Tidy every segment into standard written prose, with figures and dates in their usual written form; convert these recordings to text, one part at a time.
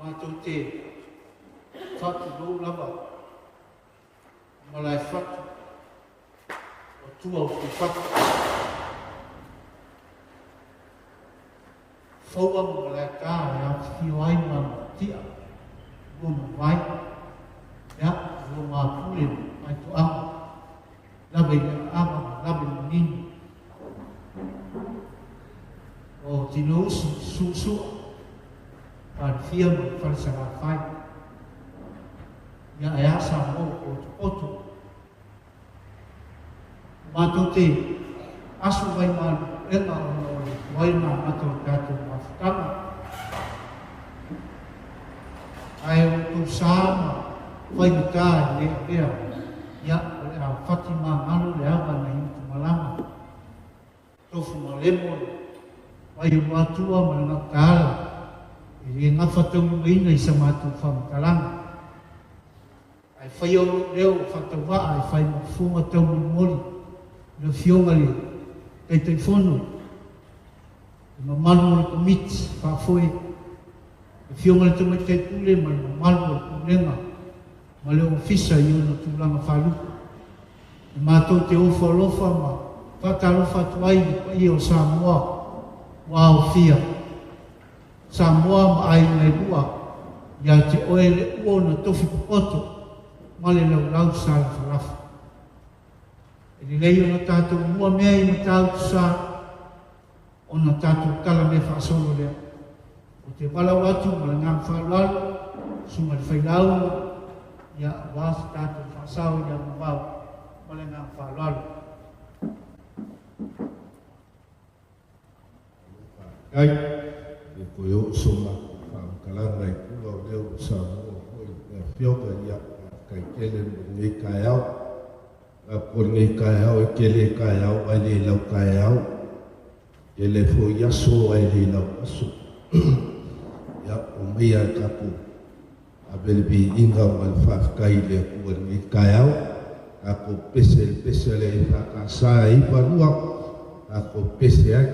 mātou te whatu rō lava, malai whatu, o tua o te whatu. Whaua malai kā e au whio ai mā tia, rōna vai, ia, rō ngā pule mai tu ama, lawe i ama, lawe i nini. O tino usi susua, Parfia mai Pisaga fai. Ia e asa mo o tu otu. Mātou te asu vai manu ema o nori waina mātou tātou mawhitanga. Ai o tu sāma vai mita lea lea. Ia o le a Fatima ngano le awa na hitu malama. Tofu malemo vai o atua malanga kāla. E ngā whatongu ina i sa mātou whamatalanga. Ai whai o leo whatawa ai whai mawhunga taunu mori. Le fionga le, kei te whono. E mamanu o le komiti, whaafoe. E fionga le tamai kei pule, ma le mamanu o le kulenga. Ma le ofisa i ona tūlanga whaluku. E mātou te ofa lofa ma whakalofa tuai i o Samoa. Wao fia. Samoa ma ai nei lua, ia te oe le ua na tofi pupoto, ma le lau sāle whalafu. E le lei o na tātou mua mea i na tātou sā, o na tātou kala me whaasolo lea. O te walau atu ma le ngā whaalalu, sunga le whailau, ia wāsa tātou whaasau ia mwau, ma le ngā whaalalu. Ai. E koe o soma whakalanga i kua o leo Samoa hoi e whioga ia kai kele mo ngei kai au. A po ngei kai au e kele kai au ai le lau kai au. E le fo yaso ai le lau aso. Ia o mea kapu. A belbi inga o al whafkai le kua ngei kai au. A ko pese le whakasa i panua. A ko pese ai.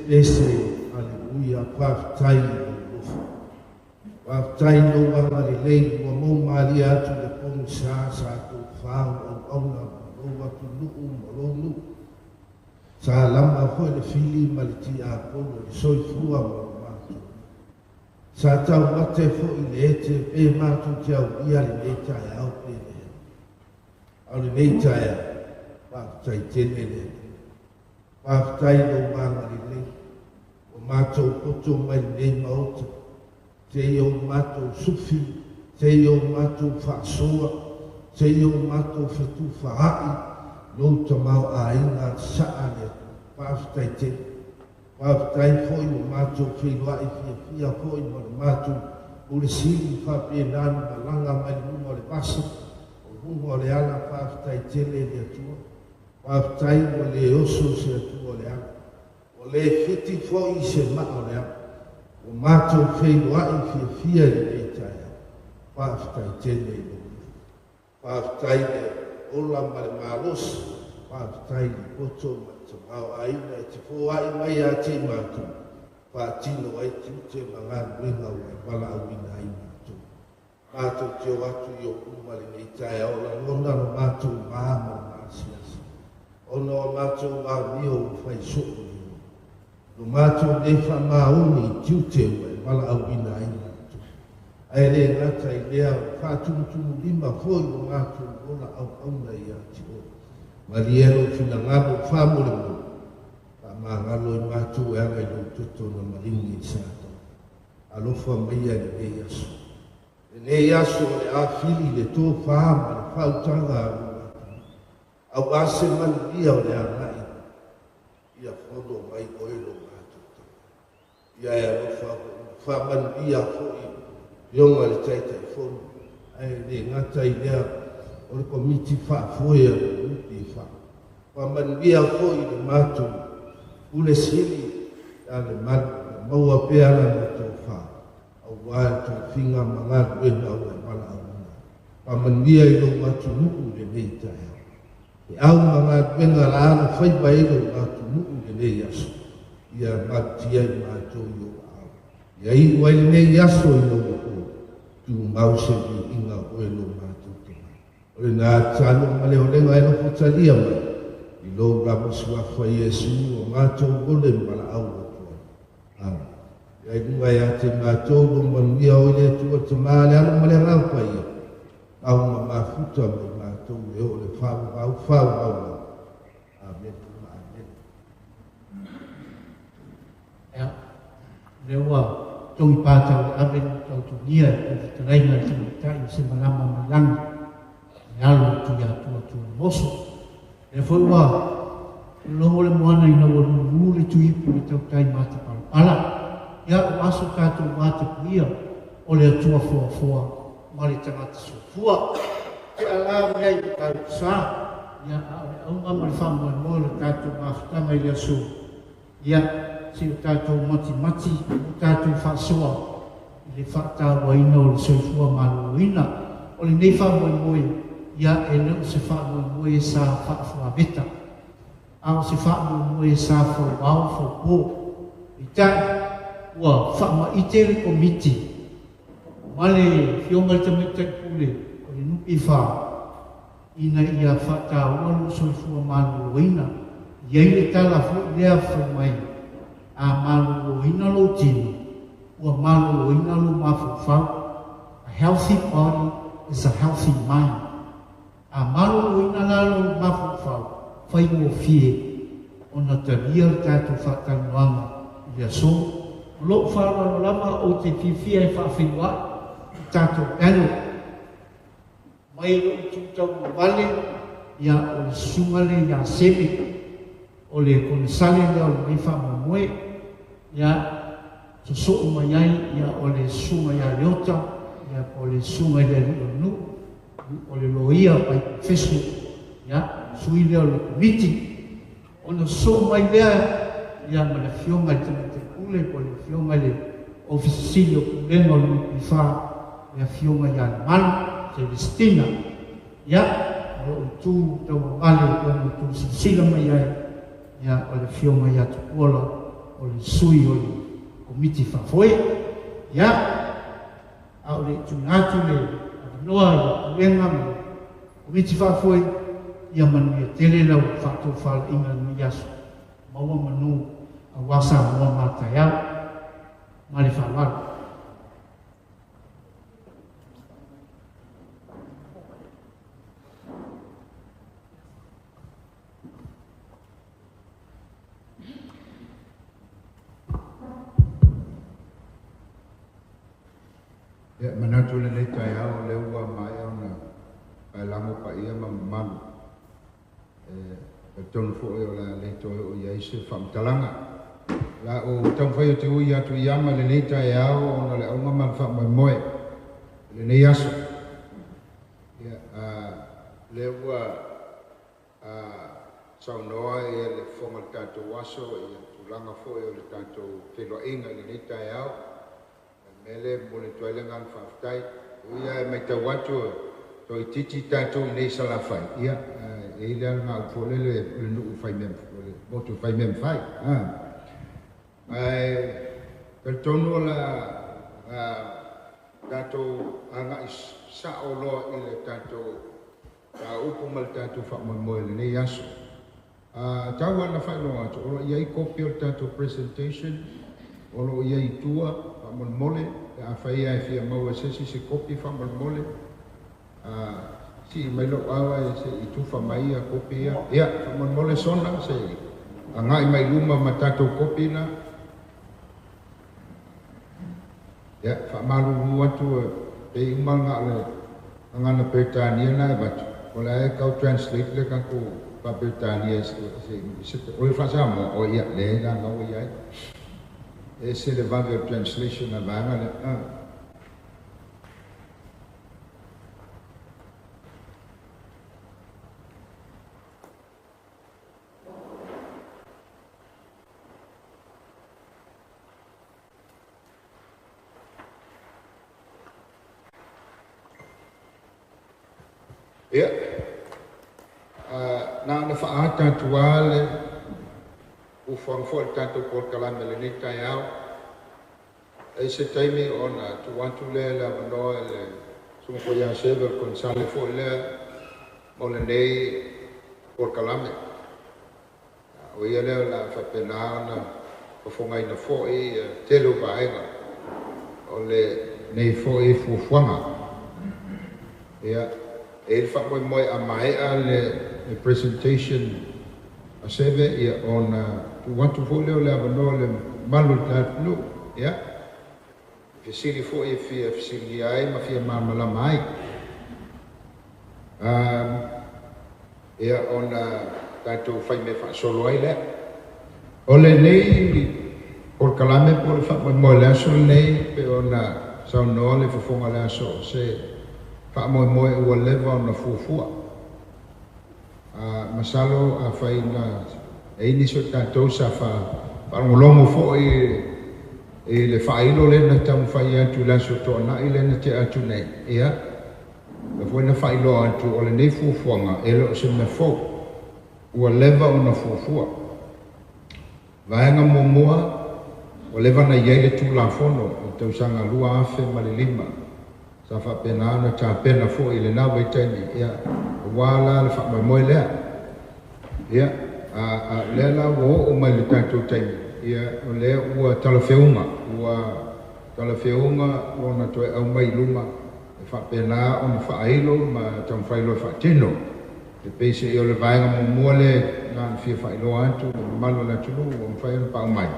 Ese, aleluia, whaftai no lofa. Whaftai no wangari lei, wa mō maria atu le pongu sā tō whāu au auna, mō watu nuku, mō lōnu. sa lama foi le fili ma le ti a polo le soifua ma le mātou. Sa tau mate foi le ete e mātou te au ia le neitai au pe le. Au le neitai a whaakutai tene le. Whaakutai lo manga le le. O mātou poto mai le nei maota. Te iau mātou sufi. Te iau mātou whaasoa. Te iau mātou whetu whaai. Lo tamau a inga saa le whaakutai tene. Whaakutai foi o mātou whiloa i fia foi mo le mātou. O le siri whapie nani malanga mai le mungo le basa. Mungo le ala whaakutai tele le atua. Whaakutai o le oso se atua le ala. O le whiti foi se maa le ala. O mātou whiloa i fia le eitai. Whaakutai tele le. Whaakutai le ola ma le malos. Whaakutai le poto ma te mau aina e te fōai mai a te mātou. Whaatino ai te ute mga nuinga ua wala awina ai mātou. Mātou te o atu i o umare nei tae aola ngona no mātou māma māsiasi. Ona o mātou māmio u whai soko ni o. No mātou ne wha māuni i tiute ua wala awina ai mātou. Ai re ngata i lea whātumutumu lima fōi no mātou ona au auna i ati o. Marielo fina ngano whamure mo. Ngalo i mātou e anga i lo tuto na maringi i sātou. Alofa mai a le Iaso. Le Iaso le a fili le tō whaama le whautanga a mātou. Au ase mani ia o le a nai. Ia whono mai oelo mātou. Ia e alofa whamani ia hoi. Rionga le taitai whono. Ai le ngata i lea o le komiti whaafoia le uti wha. Whamani ia hoi le mātou. Ule sili ale maua pea la na tō wha. Au wāia tō whinga mga ruena au e wala auna. Pamanuia i lo matu nuku le nei tae. E au mga ruena la ana whaiba i lo matu nuku le nei aso. Ia matia i mātou i o au. Ia i ua i nei aso i lo o. Tu mause i inga o e lo mātou tōna. Ole nā tāno male o lenga e lo putalia mai. Lo ramo sua foi Yesu o matou gole mala au tua. Ai nunga ia te matou lo manuia o ile tua te maale alo male rau pai. Au ma mafuta mo matou e o le fau au. Amen. Ja, lewa tongi pātau amen tau tu nia e te reina ki tai se malama malang. Alo tu ia tu moso. E foi wa lo le moana ina o muli tu ipu le tau tai mata pala. Ia o aso tātou mata pia o le atua fua mari tangata fua. Te ala mea i tātou sā. Ia au mama le whamua mo le tātou mafutanga i le aso. Ia si o tātou mati o tātou whasoa. I le whaatawa ina o le soifua malu ina. O le nei whamua moe. Ia e leo se whaamua moe sa whaafua beta. Ao se whaamua moe sa whauau whaupo. I tai, ua whaama i te re komiti. Male whionga te me te kule, o le nupi wha. Ina ia whaata ualu soifua malu oina. Iei le tala fu lea whaumai. A malu oina lo tino. Ua malu oina lo mafu whau. A healthy body is a healthy mind. A malo o ina lalo mafufau, whai mo fie, o na te ria tātou whakanoanga i a so. Lo whāwano lama o te whiwhia e whawhiwa, tātou pēno. Mai lo tūtau mo wale, ia o le sungale ia seme, o le kone sale lea o le mai whama moe, ia to so o mai ai, ia o le sunga ia leota, ia o le sunga ia leonu, o le loia pai fesu, ya, sui lea o le komiti. O na so mai lea, ia ma le fionga i te kule, po le fionga le ofisili o kulenga o le mipiwha, le fionga ia le manu, Celestina. Ya, o tu tau mawale, o tu sila mai ai, ya, o le fionga ia te kuola, o le sui o le komiti whafoe. Ya, a o le tunatu le noa i kulenga me komiti whafoe, ia manu ia tele lau whātou whala inga nui aso. maua manu a wasa mua matayau ma le whalaru. Ya manatu le nei tai au le ua mai au na ai lango pa ia ma malu. Tonu fo o la le to o ia se fam talanga. La o tau fai o te ui atu iama le nei tai au o na le au ngama fa mai moe. Le nei aso. Ya le ua sau noa e le fonga tato waso e tulanga fo o le tato whenua inga le nei tai au. Mele mole toile ngan faftai ia mai tau atu to titi tatu nei sala fai ia e ile nga fole le nu fai mem fole botu fai mem fai ai per tono la tatu anga sa olo ile tatu upu mal tatu fa mo le nei aso tau ana fai no atu olo ia I copy o tatu presentation olo ia I tua mon mole a fai ai fia mau se se kopi fa mon mole si mai lo awa se I tufa mai a kopi ia fa mon mole sona se anga mai luma matato kopi na ia fa malu watu e umanga le anga na Britania na bat ola e kau translate le kan ko pa Britania se o fa sama o ia le na no ia c'est le Bible translation à Bangla. Ya, na faata tuale o whangfol tanto por kalame le ni tai au. E se taimi ona tu wantu le la manoa le sumo ko ya sebe konsale fo le o le nei por kalame. O ia le la fa pena na o fonga ina fo I telo vaenga o le nei fo I fu fuanga. Ia e fa mo a mai le presentation a sebe ia ona tu wantu fo le manoa le malu tatu ia Fisili fo I fia fisili ai ma fia mamala mai. Ia ona tato fai me fa solo ai le. Ole nei por kalame por fa mo le so nei pe ona sa no le fo fonga le so se fa mo o leva ona fufua. Masalo a fai na e ni so tato sa fa pa ngolomo fo I e le whailo le na tau whai atu la so toa na I le na te atu nei. Ia, le fwoi na whailo atu o le nei fufuanga e lo se me fo ua leva o na fufua. Vaenga momua o leva na iei le tu la fono o tau sanga lua afe ma le lima. Sa wha pena ana ta pena fo I le na waitani. Ia, wala le wha mai moe lea. Ia, lea la wo o mai le tātou taimi. Ia o le ua talafeunga ona toe au mai luma e whapena o na whaeilo ma tau whaeilo e whaatino te peise I o le vaenga mo le ngāna fia whaeilo antu o malo na tunu o mwhaeilo pa mai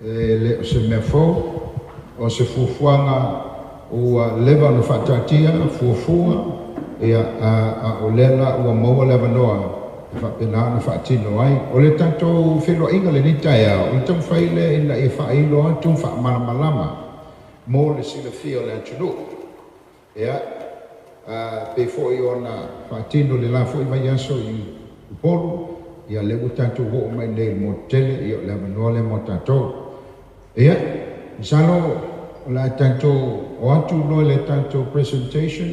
le o se mea fau o se fufuanga ua leva na whaatatia fuafua ia o lela ua maua leva noa Whapena na whaatino ai. O le tanto whenua inga le ni tai au. I tau whaile ina I whaeilo atu whaamalamalama. Mō le sila fia le atunu. Ia, pe fo I ona whaatino le la fo I mai aso I upolu. Ia lewu tanto ho mai nei mo tele. Ia le manoa le mo tanto. Ia, salo la tanto o atu no le tanto presentation.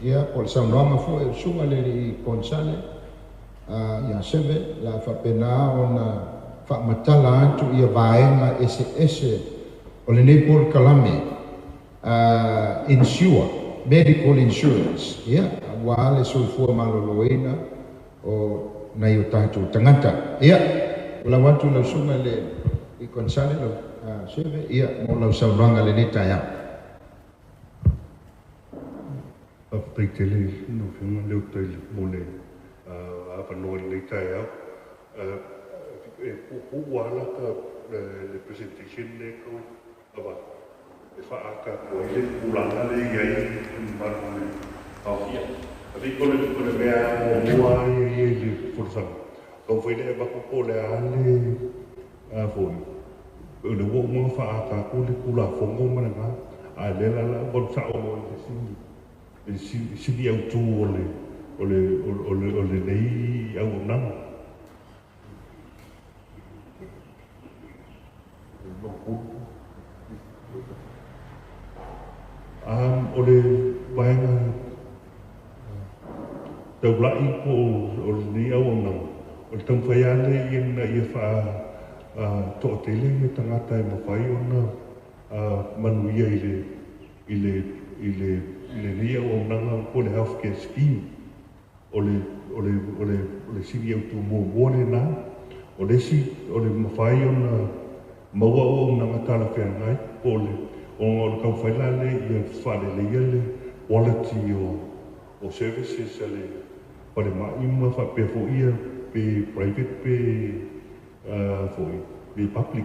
Ia, o le saunoama fo e sunga le I konsale. Ia sebe la whapena o na whaamatala atu ia vaenga ese o le nei por kalame medical insurance ia wale soifua maloloina o nei o tātou tangata ia la watu la sunga le I konsale lo seve ia mo la sauranga le ni taya Apita tele no fiona le tele mole apa no le taya ku wala ka le presentation le ko aba fa aka ko le kulanga le yai mar le au ia abi ko le mea mo ai le forza ko foi le ba ko le ale foi le wo mo fa aka ko le kula fongo mana nga a le la bon sa o le si au tu ole nei au nang ole bainga tau lai ko ole nei au nang ole tang faiale ina ia fa to tele me tangata e mawhai ona manuia ile nia o nanga ko le healthcare scheme ole sigi au tu mo na ole mawhai ona maua o nanga tala whengai ole o kau whailale ia whare le quality o services ale pare maima whapea fo ia pe private pe foi be public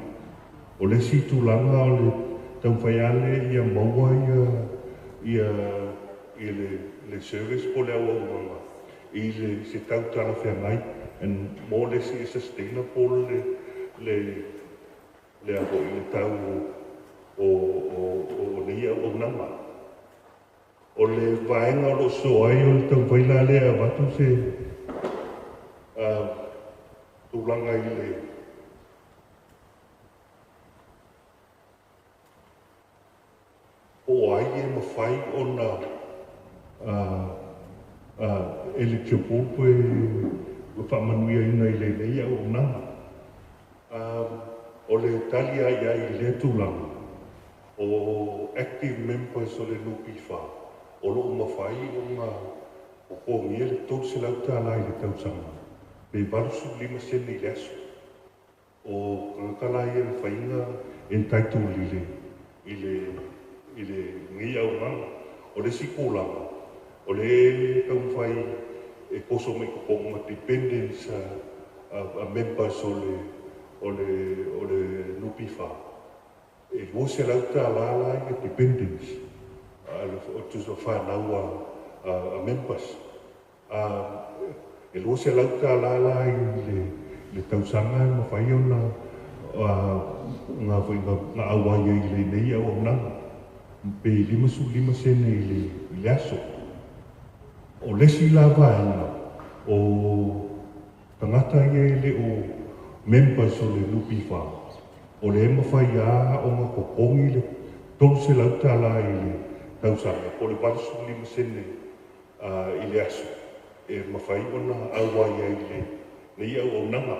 o le si tulanga o le tau whaiale ia maua ia le service po le au manga i le se tau tala whengai and more or less is sustainable le avo i le tau o le ia o nama o le vaenga lo so ai o le tau whailale a watu se tulanga i le o ai e mawhai o na eligible pe whamanuia ina i le leia o nanga o le tali ai ai le tulanga o active members o le nupifa o lo mawhai o nga o kongia le tau se lau tala i le tausanga pe varusu lima sene i le aso o kankala i le whainga entitled i le ngia o nanga o le sikolanga o le tau whai e koso mai kokonga dependence a members o le nupifa e wose lau tala i le dependence o tuso whanaua a members e wose lau tala i le tausanga ma whai o na ngā awai i le nei au nanga pe lima sene i le aso o lesi la vaenga o tangata i le o members o le nupifa o le mawhai a o ngā kokongi le tolu se lau tala i le tausanga o le varusu lima sene i le aso e mawhai o na awai i le nei au nanga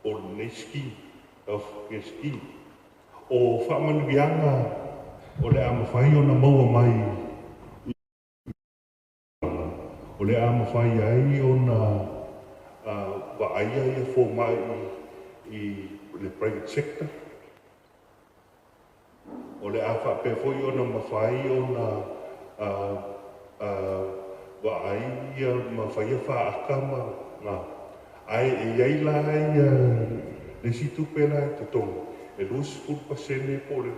o nei ski of ski o whamanuianga o le amawhai o na maua mai o le amawhai ai o na waaia ia fō mai i le private sector o le awhapewhoi o na mawhai o na waaia mawhaia whaaka ma ai e iai lai le situpe lai te tonga e lus pulpasene po le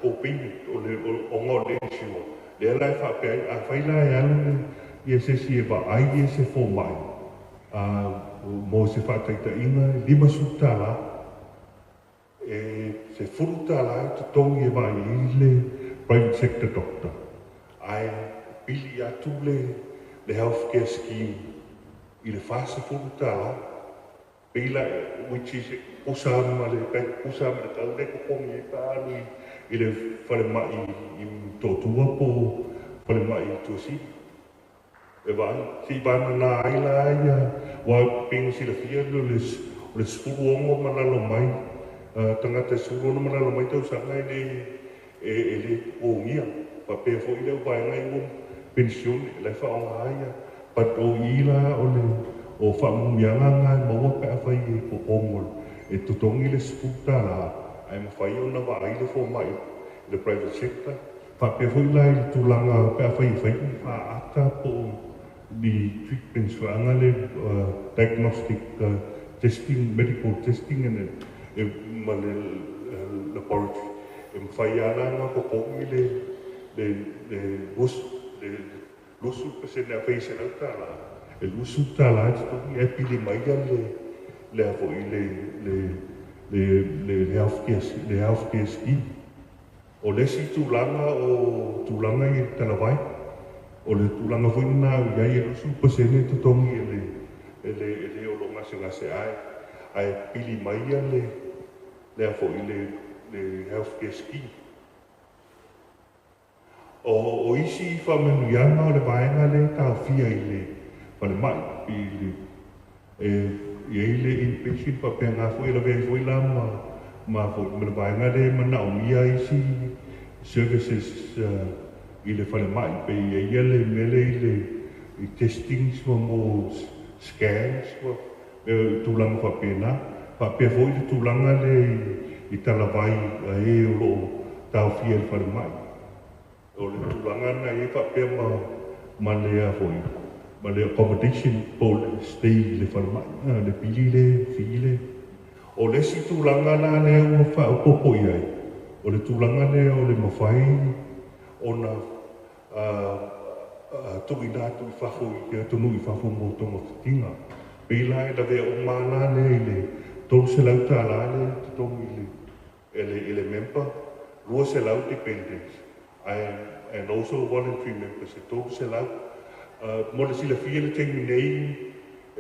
kopini o le ongo le isio le lai whapea a whaila e anu ia se si e wa ai e se fō mai mo se whataita inga lima sutala e se furutala e te tongi e mai i le private sector doctor ai pili atu le healthcare scheme i le fase furutala pila which is usama le tau le kokongi e kānu i le whare mai i tōtua po whare mai i tuasi e wai si bana nā aila aia wa pingu si la fia le spuru ongo manalo mai tangata spuru ongo manalo mai tau sanga i le ongia pa pēr fo i leo bai ngai un pension e lai whaonga aia pat o ila o whamungianga ngai maua pe awhai e ko ongol e tutongi le sputa la ai mawhai o na wa ai le fo mai le private sector whapea hui lai le tūlanga pea whai ata po di treatments whaanga le diagnostic testing, medical testing e ma le laboratory e mwhai ala nga kokongi le lusu pasene a whai se lau tāla e lusu tāla te tongi e pili mai le a fo i le healthcare scheme o lesi tūlanga o tūlanga i Talawai o le tūlanga whinna iai e lusu pasene te tongi e le o longa se ngase ai pili mai le a fo i le healthcare scheme o isi i whamenuiana o le vaenga le tawhia i le whale mai i le inpatient pa pia ngā fwoi la vei fwoi la ma fwoi le vaenga le mana o mia isi services i le whale mai pe ia le mele i testings mo scans tūlanga whapena whapea fwoi le tūlanga le i Talawai e o lo tawhia le whale mai o le tūlanga na e whapea ma le a fwoi ma le accommodation po le stay le whalemai, le pili le, while. O le si tūlanga na le ua whaopopo iai. O le tūlanga le o le mawhai, o na tui nā tui whafo i kia tunu i whafo mō tonga whitinga. Pila e la vea o mana le tolu se lau tā la le tongi le member, lua se lau dependents. And also voluntary members, e tolu se lau. Mo le sila fia le tengi nei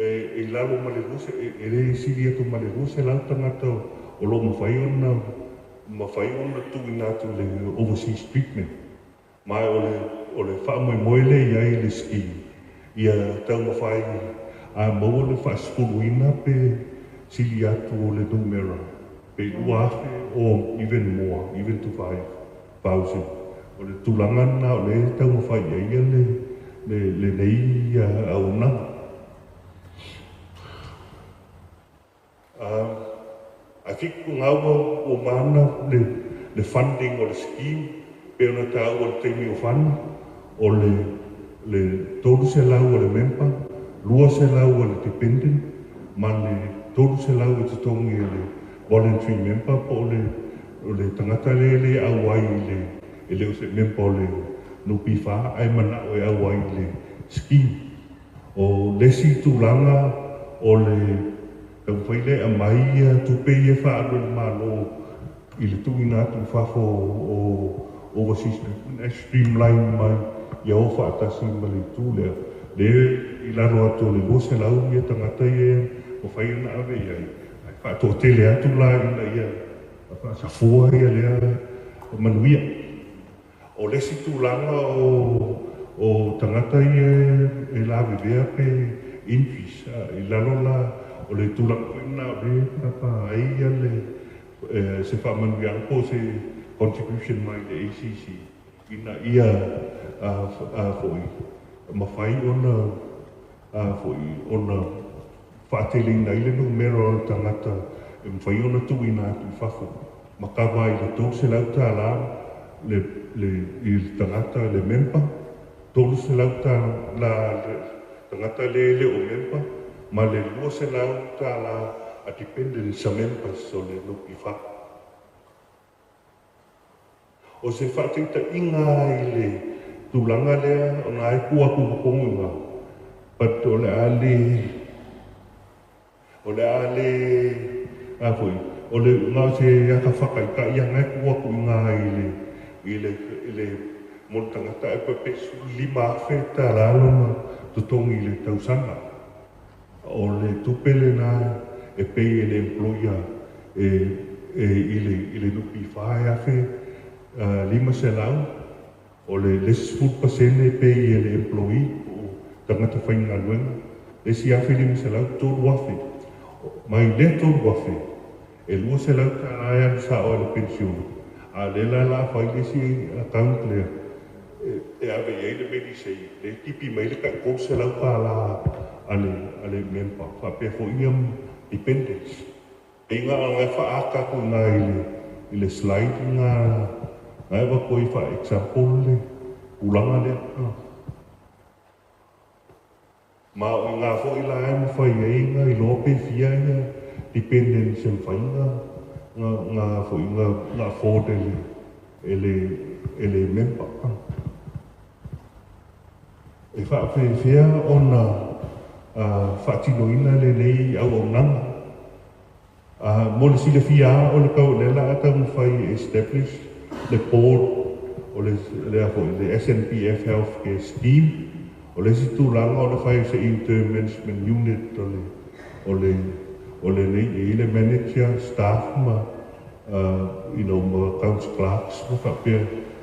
e lalo ma le ruse e le sili atu ma le ruse lau tangata o lo mawhai ona tui nātu le overseas treatment mai o le wha moe le iai le ski ia tau mawhai a maua le wha skuluina pe sili atu o le numera pe uafe o even more, even to 5,000 o le tulangana o le tau mawhai ia le nei au nanga. I think ngawa o mana le funding o le scheme pe ona ta o le teimi o whana o le tolu se lau o le member, lua se lau o le dependent, ma le tolu se lau e te tongi le voluntary member po o le tangata le au ai e le o se member o le no pifa ai mana o au ai le scheme o lesi tūlanga o le tau whaile a mai tupe e whaaro le malo i le tuina tu whafo o overseas streamline mai i au whaatasi ma le tūlea le i laro ato le lose lau ia tangata e o whaina ave iai ai whaato tele atu la ina ia a whaasafua ia lea manuia o lesi tūlanga o tangata e la vivea pe infis i lalola o le tūlanga koina o le papa aia le se whaamanuia po se contribution mai le ACC ina ia foi mawhai ona whaateling na ile numero o tangata e mwhai ona tuina tu whafo makawa i le tau se lau tā la il tangata le member tolu se lau la tangata le o member ma le lua se lau la a dependent sa members so le lupi fa o se whaatita inga i le tūlanga lea o nga ai kua kumakongunga but o le ale a fui o le ngā se aka whakaika ia ngai kua kuinga i le montangata e pepe lima awhe tā rālona tutongi le tausanga. O le tupele nā e pei e le employer i le nupi whae awhe lima se lau o le less food pasene e pei e le employee o tangata whainga luenga. Le si awhe lima se lau tōru awhe. Mai le tōru awhe e lua se lau tā rāia sa o le pensione. A le la whai le si account lea e ave iei le meni sei le tipi mai le kai kou se lau pa la ale member whapea fo iam dependence Inga ngai whaaka ko ngā i le slide ngai wa koi wha example le ulanga le. Ma o ngā fo i la emu whai inga i lope fia ia dependence and whainga ngā fo i ngā fōde ele member. E whaapewhia o na whaatinoina le nei au au nanga. Mo le sila fia o le kau le la ata mwhai establish le board o le SNPF healthcare scheme o le si tūlanga o le whai se interim management unit o le nei le manager staff ma ma council clerks mo whapea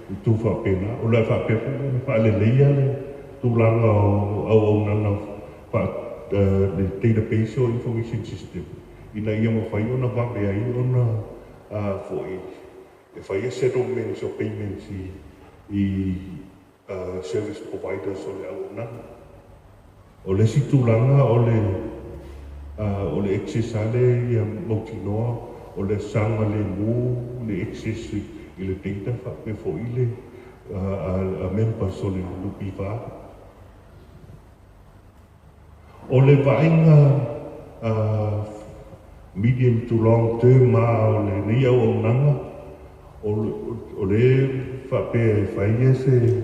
i tū whapena o le whapea le leia le tūlanga au nana le database o information system ina ia mo whai ona wapea i ona foi e whai settlements o payments i service providers o le au nana o le si tūlanga o le access ale ia mautinoa o le sanga le mu le access i le data whapea foi le a members o le lupi wha. O le vainga medium to long term ma o le nei au au nanga o le whapea whaia se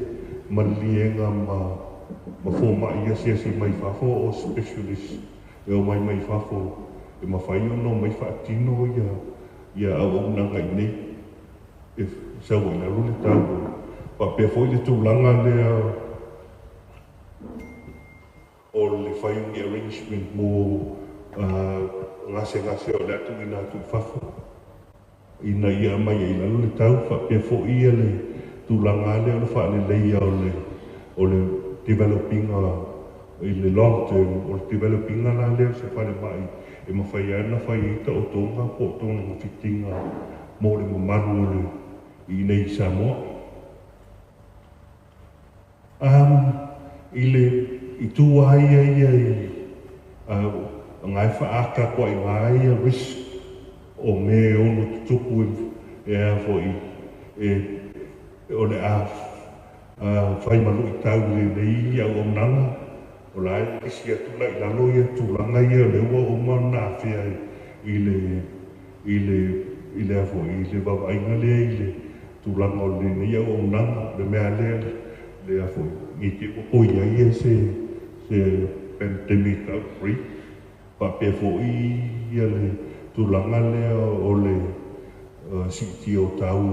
malienga ma fōma ia se mai whafo o specialist e o mai whafo e ma whaia no mai whaatino ia au au nanga i nei e sau ina rule tau whapea fo i le tūlanga lea o le whaiungi arrangement mo ngase o le atu ina atu whafo. Ina ia mai e lalo le tau, whapea fo ia le tūlanga le o le whaale leia o le developing i le long term, o le developing la leo se whale mai e ma whai ana whai ita o tonga po tonga mo fitinga mo le mamaru o le i nei Samoa. I tū aia ia ngai whaaka kua i ngai risk o me ono tutupu e a foi o le a whai manu i tau le nei au o nanga o lai isi atu lai lalo ia tūlanga ia le ua o mana awhia i le a foi i le wawainga lea i le tūlanga o le nei au o nanga le mea lea le a foi i te o ia ia se pandemic outbreak whapea fo ia le tūlanga lea o le siti o tau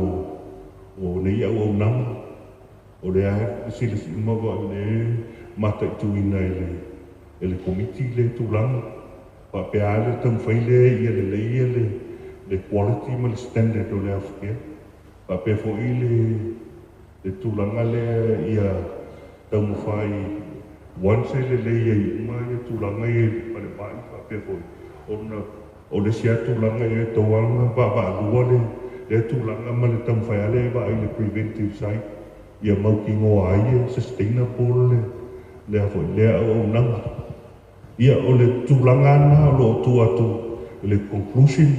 o nei au au nanga o le ahe sila si mawa le mata i tuina e le komiti le tūlanga whapea ale tam whai lea ia le leia le quality ma le standard o le awhia whapea fo i le tūlanga lea ia tau mawhai wanse le leia i uma ia tūlanga i pare pai whapea fo o le sia tūlanga i tauanga wa alua le tūlanga ma le tam whai ale wa i le preventive side ia maukingo aia sustainable le a fo lea au nanga ia o le tūlanga na o lo tu atu le conclusion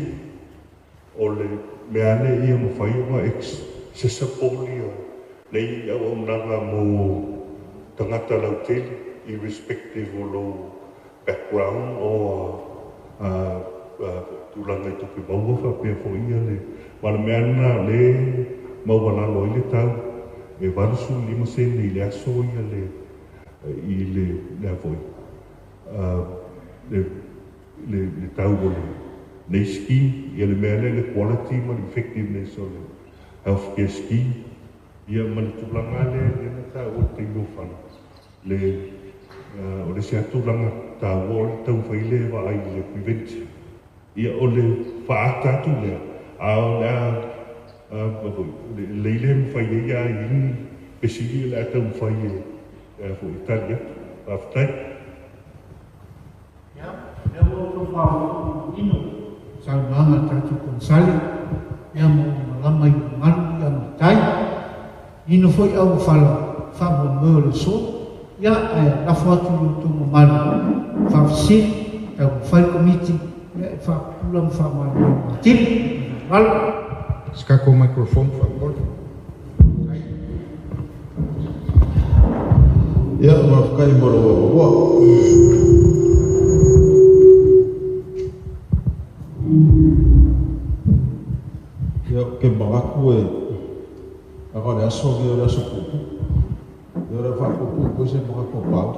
o le mea le ia mawhai ma accessible ia nei au nanga mo tangata lautele irrespective o lo background o tūlanga i toki maua whapea fo ia le wala mea na le maualalo i le tau e warusu lima sene i le aso ia le foi le tau o le nei scheme ia le mea le quality ma le effectiveness o le healthcare scheme ia ma le tūlanga le na ta o te iofana le o le sia tūlanga ta o le tau whai le wa ai le prevention ia o le whaata atu lea a o le leile mwhai ia i ini pesiri le atau mwhai e fo Italia aftai ia lea o tō whao ino salmanga tatu konsali ia mo malama i maru ia matai ino foi au whala whamo meo le so ia lafo atu i tō mamaru whawhisi tau whai komiti le fa pulang fa ma tip wal Skako microphone fa bol. Ya, maafkan bawa. Ya, ke bangku ako na so dia dah suku. Dia dah fakuku ko se bangku pau.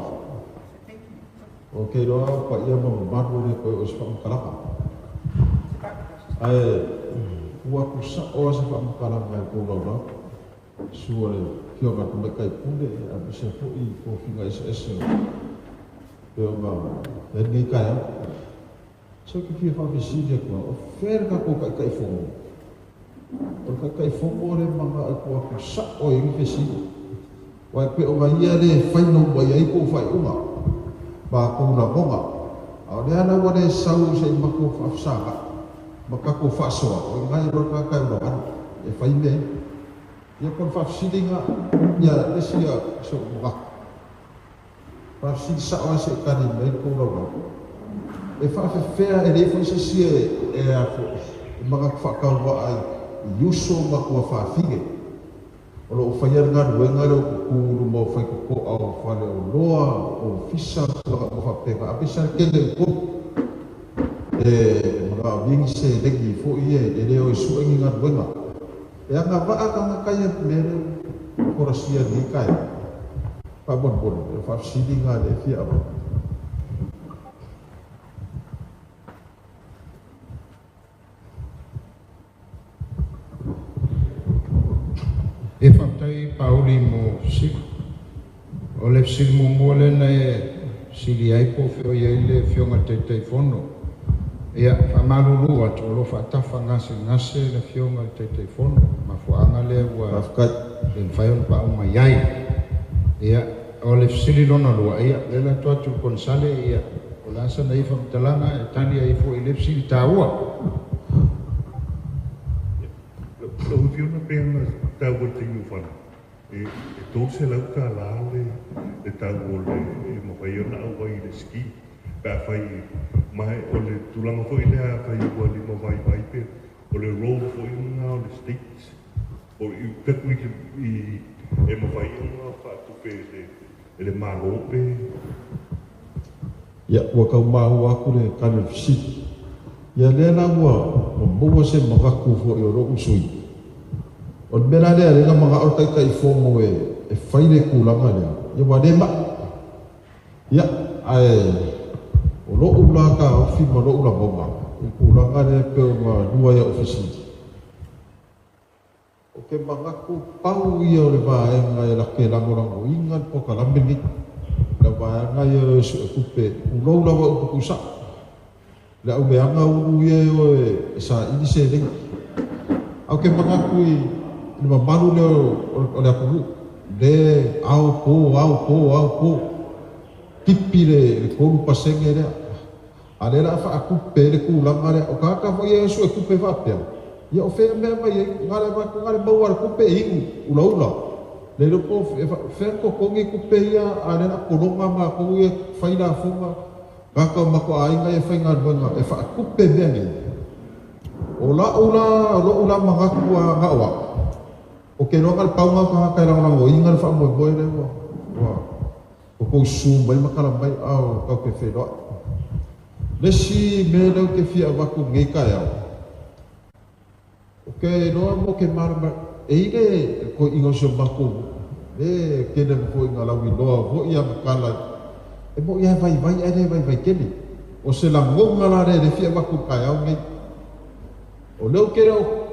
Okey doa pak ia membantu ni ko usah kalapa. Ai aku sa o sa kalapa ko lo. Suara kio ka kumai punde abisa po I ko finga SS yo ma ngi kaya so ki fi fa visite ko fer ka ko kai fo o kai fo ore manga ko aku sa o I visite wa pe o mai ale fai no wa ai ko fai uma ba ko na bonga o le ana wa de sau se ma ko fa sa maka ko fa so o ngai ro ka kai ro an e fai ne ia kon fafsilinga ia lesia so ba fafsil sa o se kani mai ko ro e fa fea e le fo se sia e a maka fa ka wa ai yuso ma ko fa fige o lo fa ia nga ruenga ro ku mo fa ko au fa le loa o fisa ko fa pe ka abisa ke le ko e maka vingi se le ki fo ie e le o su nga ruenga ya nga va ka kaya mere korasia ni kaya pa bon fa sidi nga le fi aba E fatai Pauli mo si o le sil mo mole na sili ai po fio le fio nga te fono ia famalulu atu lo fatafa ngase le fio nga te fono ma fuanga le wa afkat le fayon pa uma yai ia o le sili lona lo ia le la to atu konsale ia o la sa nei fam talanga e tani ai fo ile sili taua lo fio na pena taua tingu fana e to se la ka la le taua le mo fayo na au vai le ski pa fai mai o le tulanga fo ile a fai o le mo vai pe o le road fo ina o le states o I peku I e mo vai o fa tu pe le malo pe ya wa ka ma wa ku le kana fit ya le na wa mo se maka ku fo I ro usui o bela le nga maka o kai fo mo e fai le ku langa le ya wa de ma ya ai o lo ula ka o fi mo lo ula bomba ku langa le pe ma dua ya ofisi o ke manga ku pau ia o le va e nga la ke la mo inga po ka la mini la va nga ia su ku pe u lo ula wa ku sa la o be anga u ia o sa I se le o ke manga ku I ma malu le o le ku de au po tipi le ko pasenge le ale la fa ku pe le ku la ngare o ka fo ye su ku pe fa pe ya o fe me mai ngare ba ku ngare ba war ku pe I ula le lo ko fe ko ngi ku pe ya ale la ko longa ma ko ye fa ina funga ka ma ko ai ngai fa ngar ba e fa ku pe be ngi o la ula ma ka ku ga wa o ke no ngal pa nga ka la ngo ingal fa mo boy le wa o ko su mai makala mai au ka ke fe do le si me do ke fi ava ku ngai ka ya o ke no mo ke mar e ide ko ingo so ba ku e ke de ko ingala wi do ho ia makala e mo ia vai vai ke ni o se la ngo ngala de fi ava ku ka ya ngai o le ke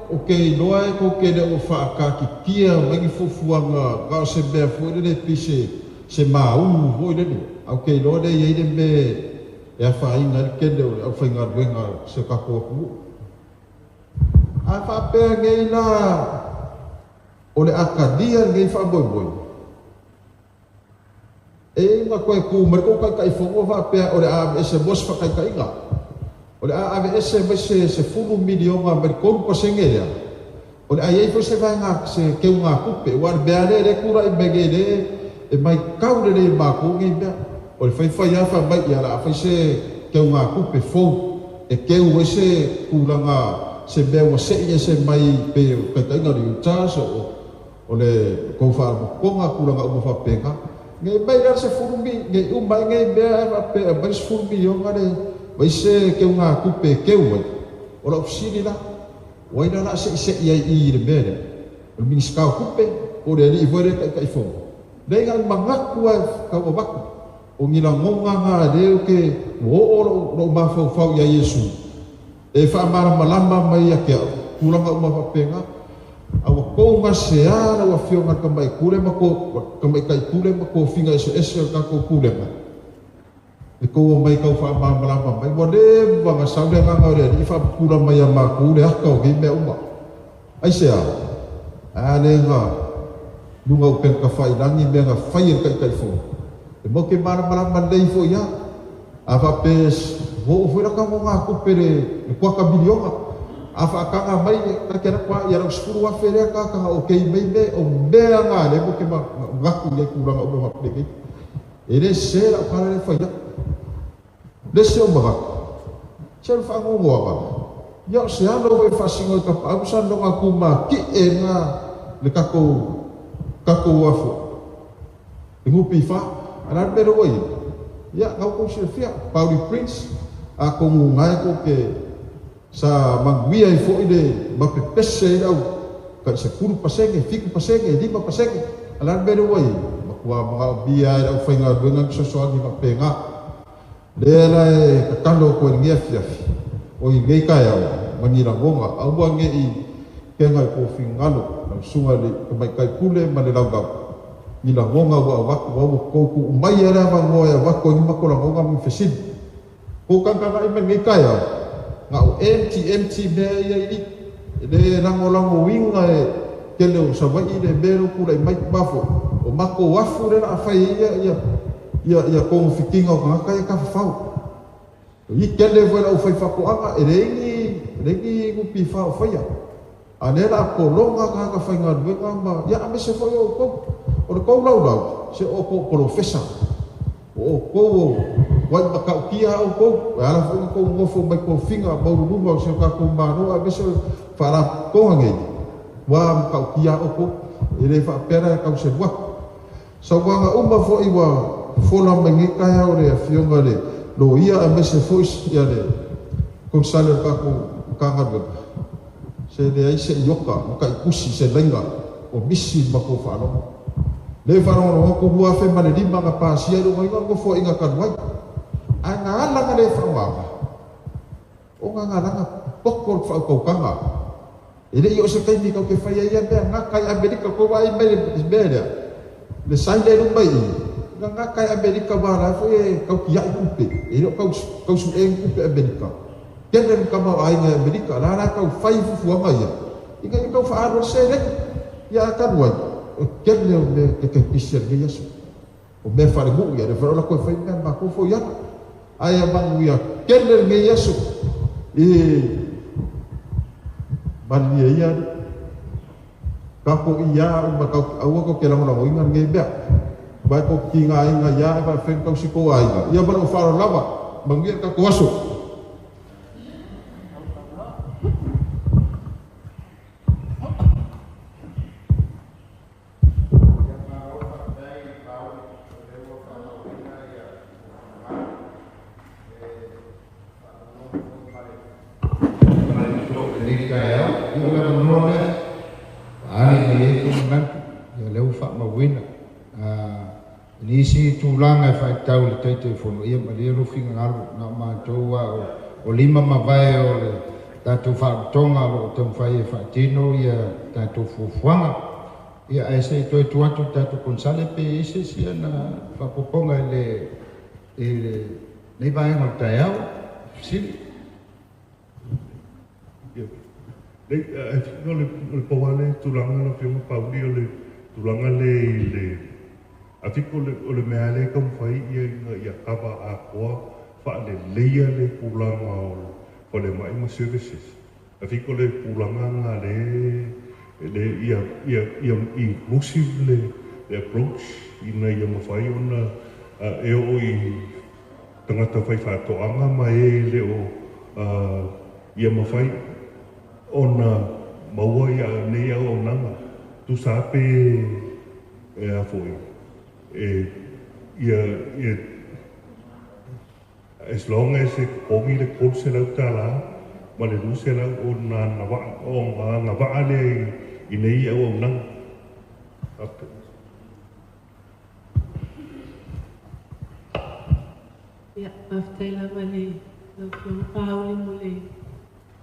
o ke loa ko ke de o fa ka ki tia mai fuanga ka se be fu de pise se mau ho de ni au ke lo de ye de be ya fa inga ke de o fa inga wenga se ka ko ku a fa pe ngai na o le akadia ngai fa boy e nga ko ku mer ko ka fo va pe o le a se bos fa ka inga o le a se se fulu milion a mer ko sengela o le ai fo se va nga se ke nga ku pe war be ale le kura I begele e mai kau le ma ko ngi be o le fai ya fa mai ya la fa se ke nga ku pe fo e keu ese kulanga se bewa se ia se mai pe katainga ri utasa o le kofa konga kulanga o fa peka nge mai ra se furumi nge umai nge bea pe ba se furumi yo ngare vai se keu nga kupe keu o la ofsini la wai na se ia I le bere o ministra kupe o le ni vore kai fo le ngal mangaku ka o baku o ngila ngonga nga de ke o ro ma fa ya Yesu e fa mara malamba mai ya ke kulanga uma fa penga awa konga se ara wa fionga ka mai kule ma ko ka mai kai kule ma ko finga ese ka ko kule ma e ko mai ka fa mara malamba mai wa de wa nga saude nga ngore di fa kula mai ya ma kule ka o me uma ai se a le nga lunga o pen ka fa ilangi me nga fa kai fo e mo ke mara malamba dei fo ya ava pes wo foi ka mo nga ku pere ko ka bilionga afa ka mai ka kera kwa ya ro skuru wa fere ka o ke me o be nga le mo ke ma nga ku le ku ranga o ma peke ere se la para le foi le se o ma cher fa ngo wa ba ya se ando we fa singo ka pa sa no nga ku ma ki e nga le ka ko wa fo ngu pi fa ana be ro ya kau ko sefia Pauli Prince ako ngai ko ke sa magwia I fo ide ma pepese au ka se kuru pasenge fiku pasenge lima pasenge alan bero wai makwa mga bia au fainga dengan sosoal ni mapenga dela ka kando ko ngia fiafi o ngai kaya manira gonga au wa ngai kenga ko fingalo na sunga le mai kai kule manelanga ila ngonga wa ko mai era ba ngoya wa ko ni makola ngonga mi fesin ko kan ka ai men kaya nga o MT be ya I de rangola mo winga kele o Savaii de bero kula mai bafo o mako wafu re na fai ya ko fikinga o ka ka fau I kele vo o fai fa ko anga rengi ku pi fa fa ya anela ko longa ka fai nga ma ya ame se fo yo ko o ko lau se o ko professor o ko wa ka kia o ko ala fo ko ngofo mai ko finga ba ru mo se ka ko mano a beso fara ko ngai wa ka kia o ko ele fa pera ka se wa so wa nga umba fo I wa fo la mengi ka ya o le fionga le lo ia a mese fo ya le Consultation ka ko ka ga se de ai se yoka ka kusi se lenga o misi ma ko fa no le farong ko bua fe mane di manga pasia do ngai ko fo inga kan wai anga ala le farong o nga nga pokor fa ko kanga ele yo se kai ni ko ke fa ya be nga kai Amerika ko wai be beda le sai le no mai nga kai Amerika ba la fo e ko ya ku pe ele ko su en ku pe Amerika kenen ka ma ai nga Amerika la ka fa fu nga ya inga ko fa aro se le ya kan wai kele o me ke pisir ke Yesu o me fare mu ya de fara ko fa ina ma ko fo ya aya bang ya kele nge Yesu ban ya ka ko iya ma ka awo ko ke la mo inga nge be ba ko kinga inga ya ba fen ko si ko ai ya ba o fara lava mangia ka ko waso Nisi tulanga fa tau le tete fono ia ma le rofinga ngalo na ma toa o lima ma vai o le tatu fa tonga lo tem fai fa tino ia tatu fufuanga ia ai se to tu tatu konsale pe ise sia na fa poponga le vai no taiao si le powale tulanga no fiuma pauli o le tulanga le Afiko le mea le kam fai ia kava a koa fa le leia le pulanga o le maima services. Afiko le pulanga nga le ia inclusive le approach ina ia mawhai ona e o I tangata whai whātoanga ma le ia mawhai ona maua ia nei au au nanga tu sape e a foi ia as long as it omi le kurse lau tala ma le ruse lau o nga waa le i nei au au nanga ia maftai lava le lau fiona paole mo le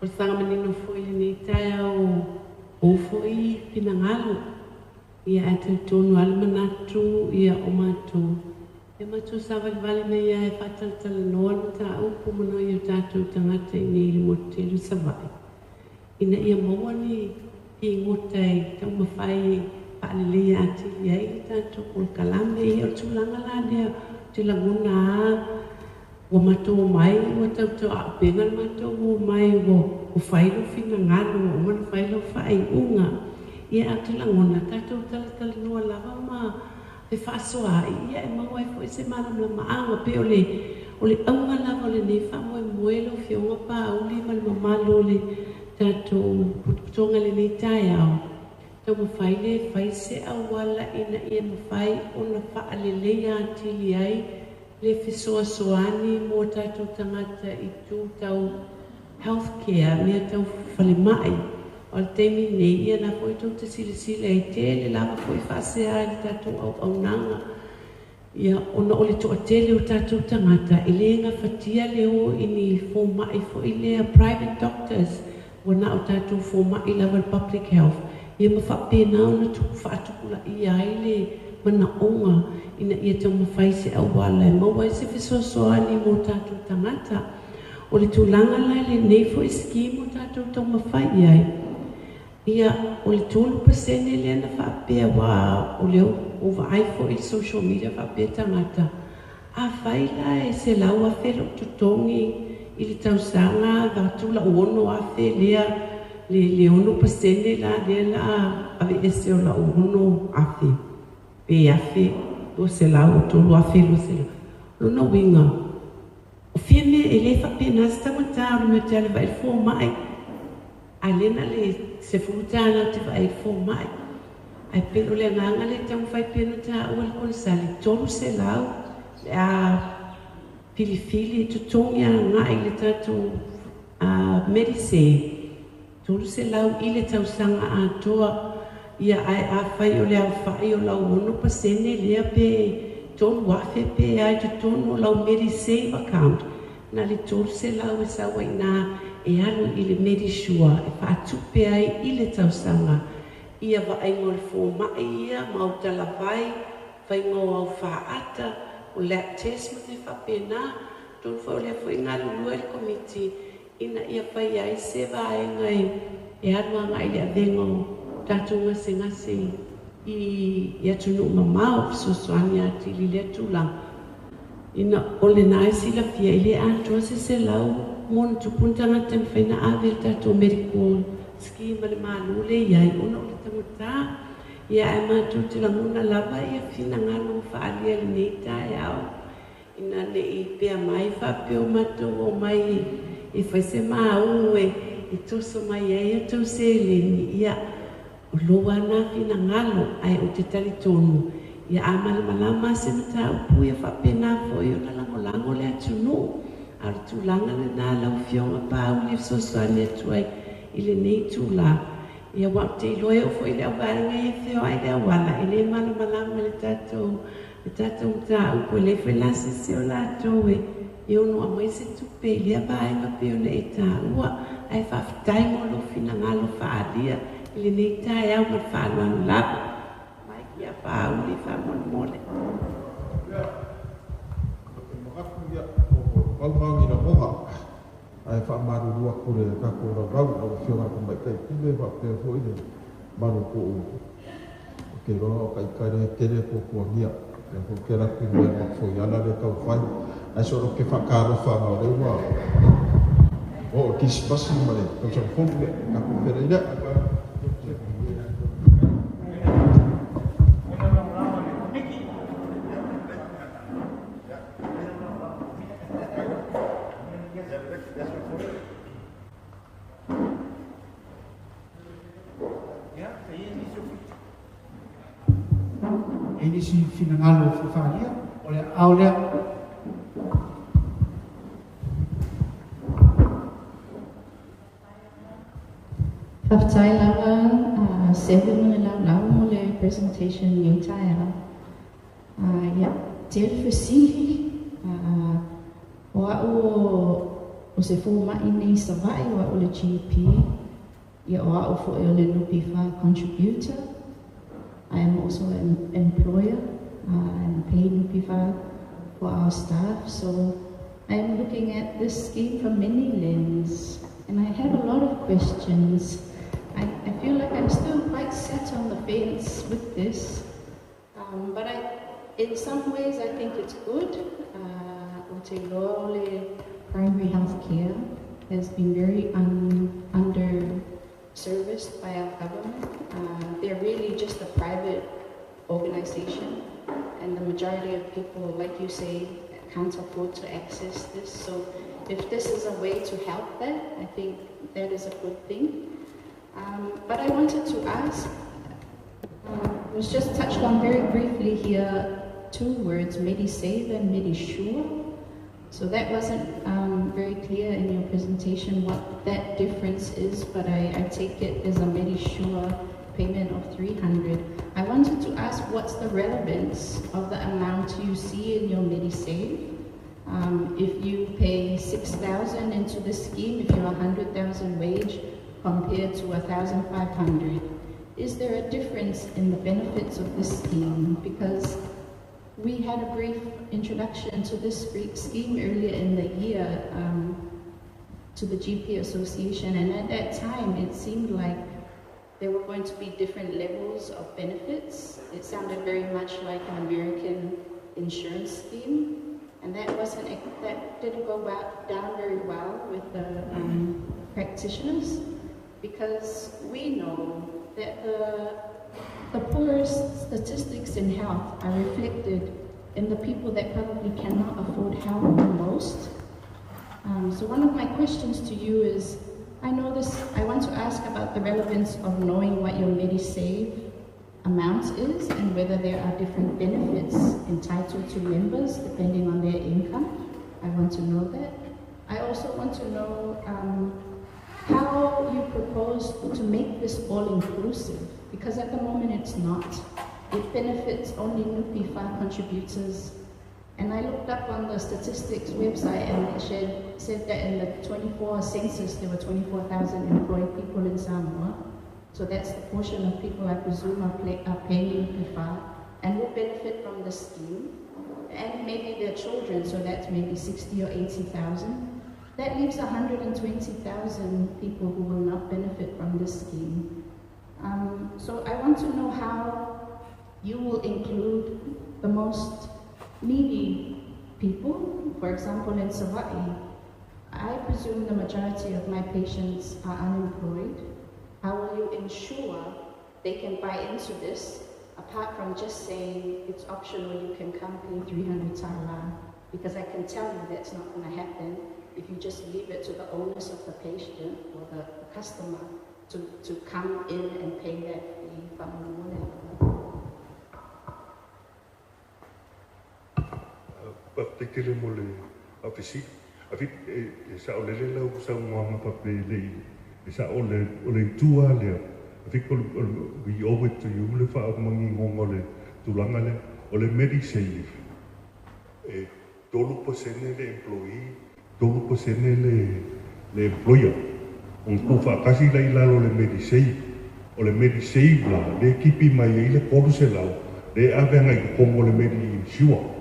o sanga manino foi le nei tai o foi pinangalo ia atu tonu ala manatu ia o mātou e mātou Savaii vale nei ia e whataltala noa mata au pomono i o tātou tangata i nei mo te lu Savaii ina ia maua ni i ngotai tau mawhai paalelea ati ia i tātou kol kalame ia o tūlanga la nea te laguna wa mātou mai wa tātou a pengal mātou mai wa whailo whina ngalo o mana whailo whai unga ia a te langona tātou tala noa lava ma te whaasoa ia e maua e fwoi se maram la maanga pe o le aunga lava o le nei whamoe moelo whionga pa uli ma le mamalo le tātou putonga le nei tai au tau mawhai le whai se awala ina ia mawhai o na whaalelea atili ai le fisoa soani mo tātou tangata i tū tau healthcare mea tau whale mai o le teimi nei ia na fwoi tau te sile ai te le lava fwoi whaasea le tātou au nanga ia ona o le toa tele o tātou tangata i le nga whatia leo ini fō mai fwoi lea private doctors wana o tātou fō mai lava public health ia mawhapena o na tuku whaatukula i ai le mana onga ina ia tau mawhai se awala e maua se fisosoani mo tātou tangata o le tūlanga lai le nei fo iski mo tātou tau mawhai ai ia o le 2% le ana whaapea wa o leo o vaai fo i social media whaapea tangata a whaila e se lau a whelo tutongi i le tausanga vatula uono a whelea le 1% la le la ave ese o la uono a whe pe a whe o se lau o tolu a whelo se lau luna winga o fia me e le whapena se tamata o me te ale vai fō mai a lena le se furutana te vai fō mai ai pelo le nganga le tau whai pena ta ua le konsali tolu se lau le a filifili tutongi a ngai le tātou medise tolu se lau i le tausanga a toa ia ai a whai o le au whai o lau 1% lea pe tonu wafe pe ai te tonu lau medisave account na le tolu se lau e sawa ina e alu i le medisure e whaatupe ai i le tausanga ia vaengo le fō mai ia mautala vai vaengo au whaata o lab test ma te whapena tonu whao lea fo inga lulua le komiti ina ia whai ai se vaenga e alu anga i le avengo tātou ngase i atunu mamao fisosoani ati li le tūlanga ina o le nai sila fia i le atua se lau mona tupuntanga te mwhaina ave le tātou medical scheme le malu le iai ona o le tangata ia e mātou te languna lava ia whina ngalo whaalia le nei tae au ina ne i pia mai whapeo mātou o mai i whaise mau e toso mai ai atou se leni ia o loa nā whina ngalo ai o te tali tonu ia a malamalama se mata upu ia whapena fo i ona langolango le atunu ar tūlanga le nā lau whionga pāu le sosoani atu ai i le nei tūla ia wak te iloe o fo i le awarenga i whio ai le awala i le malamalama le tātou tā upu le whelasi se o lātou e ono a mai se tupe i le awarenga pe ona e tā ua ai whawhitai mo lo whina ngalo whaalia i le nei tae au ma whaaluanu lapa mai ki a pāu le whamon mole Palmangi na moha ai fa maru rua kore ka ko ra rau o fiona ko mai kai tile va pe foi de maru ko ke ro kai kai tere ko ko nia ko ke la ku me ko foi ala le ka fai ai so ke fa ka ro fa ma le wa o ki spasi male ko so ko ka ko pere ida e nisi finangalo whawhaia, o le au lea. Whaftai lawa, 7 lawa mo le presentation yung taia. Te whasili, o au se fōmai nei Savaii, o au le GP, ia o au fo e o le nupiwha contributor. I am also an employer and pay nupiwha for our staff, so I am looking at this scheme from many lenses, and I have a lot of questions. I feel like I'm still quite set on the fence with this, but in some ways I think it's good. Primary health care has been very under-serviced by our government. They're really just a private organization, and the majority of people, like you say, can't afford to access this. So if this is a way to help that, I think that is a good thing. But I wanted to ask, it was just touched on very briefly here, 2 words, MediSave and MediSure. So that wasn't very clear in your presentation what that difference is, but I take it as a MediSure payment of 300. I wanted to ask what's the relevance of the amount you see in your MediSave. If you pay 6,000 into the scheme, if you're 100,000 wage compared to 1,500, is there a difference in the benefits of this scheme? Because we had a brief introduction to this scheme earlier in the year to the GP Association, and at that time it seemed like there were going to be different levels of benefits. It sounded very much like an American insurance scheme, and that didn't go down very well with the practitioners, because we know that the poorest statistics in health are reflected in the people that probably cannot afford help the most. So one of my questions to you is, I want to ask about the relevance of knowing what your MediSave amount is and whether there are different benefits entitled to members depending on their income. I want to know that. I also want to know how you propose to make this all-inclusive, because at the moment it's not. It benefits only nupiwha contributors. And I looked up on the statistics website, and it said that in the 24 census there were 24,000 employed people in Samoa. So that's the portion of people I presume are paying nupiwha and will benefit from the scheme. And maybe their children, so that's maybe 60 or 80,000. That leaves 120,000 people who will not benefit from this scheme. So I want to know how you will include the most needy people. For example, in Savaii, I presume the majority of my patients are unemployed. How will you ensure they can buy into this, apart from just saying it's optional, you can come pay 300 tala? Because I can tell you that's not going to happen if you just leave it to the onus of the patient or the customer to come in and pay that fee from the morning. Particularly mo le apisi afit sa ole le lau sa ngama pape le sa ole tua le afit ko we owe it to you le fa mangi ngongole tulanga le ole MediSave tolu posene le employee tolu posene le employer on ko fa kasi la ilalo le MediSave la le kipi mai le ko se lau le ave ngai ko mo le MediSure.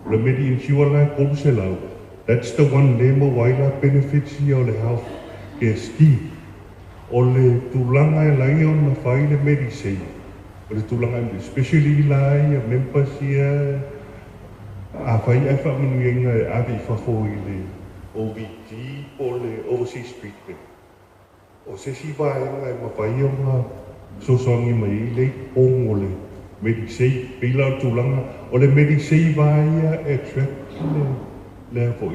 Le MediSure la ko se lau. That's the one name of waila benefits here le health care scheme. O le tulanga e lai on na fai le MediSave. O le tulanga especially lai members here a fai e fa manuenga e ave fa foi le OVT o le overseas treatment. O se si vai e mawhai o nga sosongi mai le pongo le MediSave pila tulanga o le MediSave vai e track le fo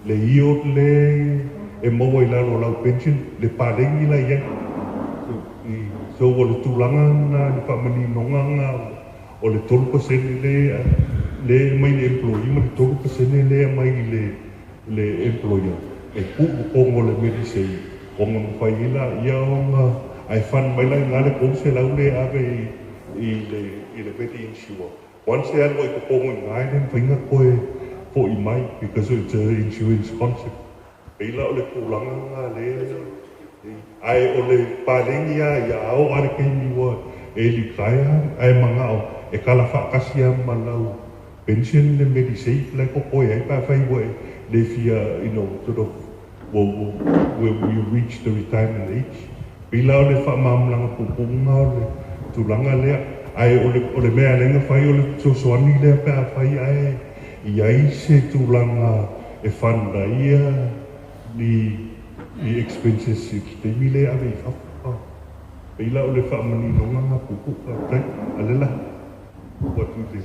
le io le e mo i la lo pension le parengi la ia so o le tulanga na le famani nonga nga o le 3% le mai le employee ma le 3% le mai le employer e ku ko le medicine ko mo fai ila ia nga ai fan mai la ngale ko se la le ave i le beti insure once they are like ko mo ngai den finga ko po i mai because it's an insurance concept ila le kulanga nga le ai o le palingia ia au are ke ni wa e li kaya ai manga o e kala fa kasia malau pension le medicine le ko ko ai pa fai wa le fia sort of when you reach the retirement age bila le fa mamlanga pupunga le tulanga le ai o le mea lenga fai o le soani le pa fai ai ia se tulanga e fanda ia di expenses te mile ave fa bila o le fa mani longa pupu ka alela what we do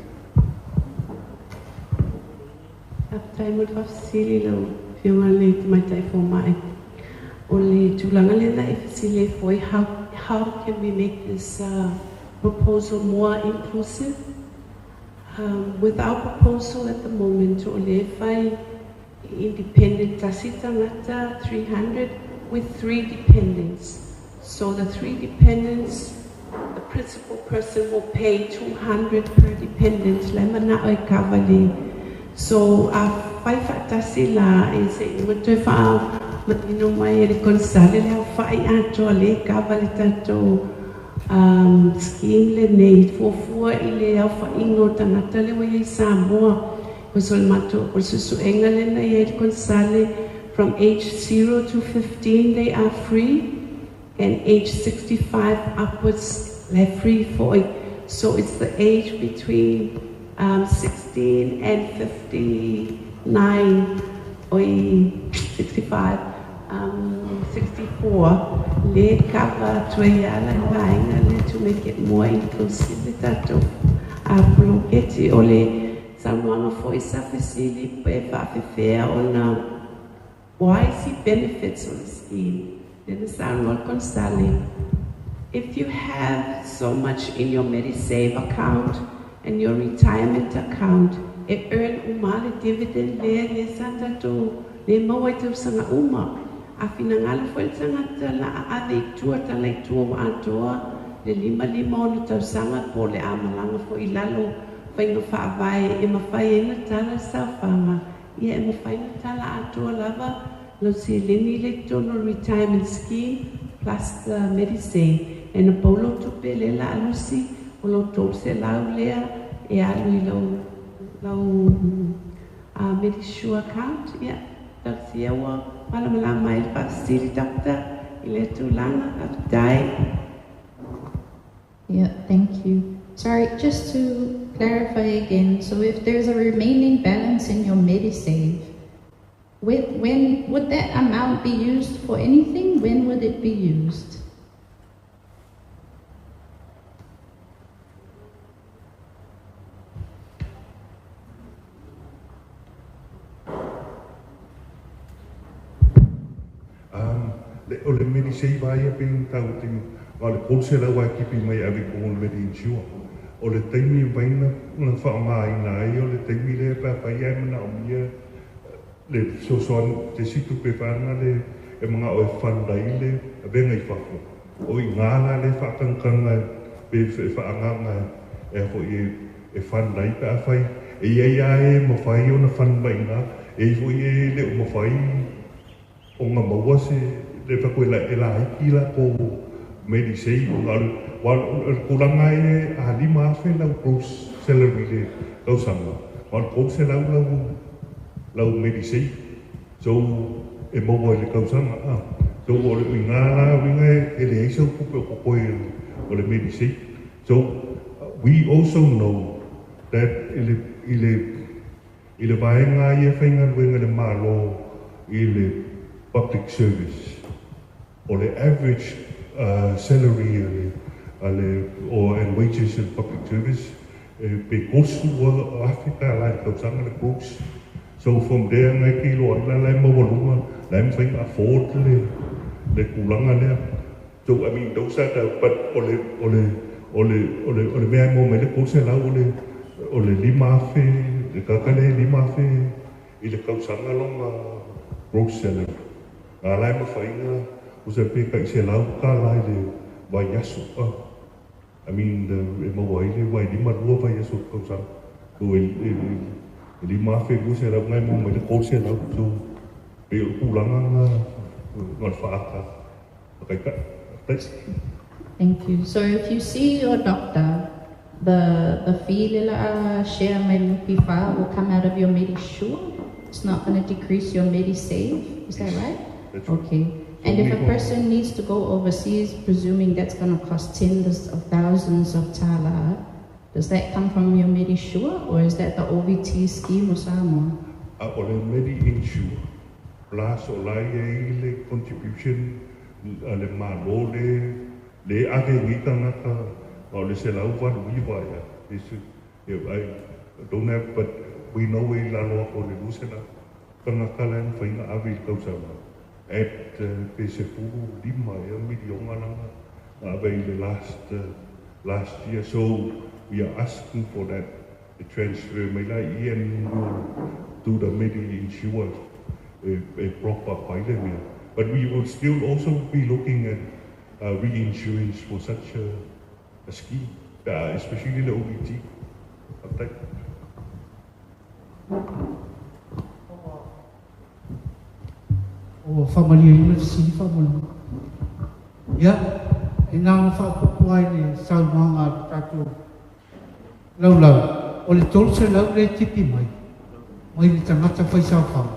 after mo fa sili lo fiona le mai tai fo mai o le tulanga le na sili foi how can we make this proposal more inclusive with our proposal at the moment o le fai independent tasita ngata 300 with 3 dependents. So the 3 dependents, the principal person will pay 200 per dependent. Lemana oi kavali. So five tasila is what if matino mai le konsale le fai ato le kavali tato scheme le nei fofua ile au fa ingo tangata le wai Samoa. From age 0 to 15 they are free, and age 65 upwards they're free for it. So it's the age between 16 and 59 or 65, 64. Le cover to make it more inclusive. That Samoa for facility fair on why see benefits on the scheme. Then the Samoa consulting. If you have so much in your MediSave account and your retirement account, it earn umali dividend le santa to le mawaitu sanga uma. Afinangala for sanga la ade tua tala tua atoa le lima onu tau sanga po le amalanga for ilalo. Whainga whaavai e mawhai e na tala sawhanga. Ia e mawhai na tala atua lava lo se leni le tono retirement scheme plus the MediSave. E na paulo tupe le la alusi o lo tau se lau lea e alu i lau MediSure account. Ia, tau si awa malamalama i whaasiri takta i le tūlanga aftai. Yeah, thank you. Sorry, just to clarify again, so if there's a remaining balance in your MediSave, when would that amount be used for anything? When would it be used? O le MediSave ai e ping tau tingu, o le konsela wai kipi mai avi kong le MediInsure. O le taimi vaina na whaonga ina ai, o le taimi le pa pai ai mana o mia le sosoan te situ pe whanga le e mga o e whandai le a venga i whako. O i ngāla le whakangkanga pe whaanganga e ho e whandai pe a whai. E iai ai ma whai o na whandai ngā, e ho e le o ma whai o ngā maua se le whako e la haiki la ko MediSave o ngaru. Kulanga e a lima afe lau gross salary le kausanga. Wan gross e lau MediSave. So e maua le kausanga. So o le ngāla winga e le eisa upupe o kokoe o le MediSave. So we also know that ile vaenga i e whainga luenga le malo i le public service. Or the average salary and wages in public service because of Africa like the books. So from there I kilo la mavaluma la thing afford le kulanga le. So I mean those are the but ole o le mea mo me le kose lau o le lima afe, le kakale lima afe, i le kausanga longa Bruxelles. Ngā lai mawhainga, o se peka i se lau ka lai le vai yasu. I mean, e mawai le vai lima rua vai yasu kausanga. Ko e lima afe ko se lau ngai mo me le kose lau so pe o kulanga ngā whaaka. Thank you. So if you see your doctor, the fee share Medipifa will come out of your Medisure. It's not going to decrease your Medisave. Is that right? That's right. Okay. And if a person needs to go overseas, presuming that's going to cost tens of thousands of tala, does that come from your Medisure or is that the OVT scheme or Samoa? O le Medi-Insure, plus o lai le contribution, le malo le ake ngika ngaka, o le se lau wadu iwaya. I don't have, but we know we lalo ako le lusena. Kangakalan whainga awi kausama. At pese puru lima milionga nanga. Awe the last year. So we are asking for that. The transfer may like Ian to the Medi-Insure a proper pilot. But we will still also be looking at reinsurance for such a scheme, especially the OBT. O whamalia ina sini whamanu. Ia, e nāna whapupuai le saumanga tātou laulau. O le tolse lau le tipi mai. Mai le tangata whaisau whama.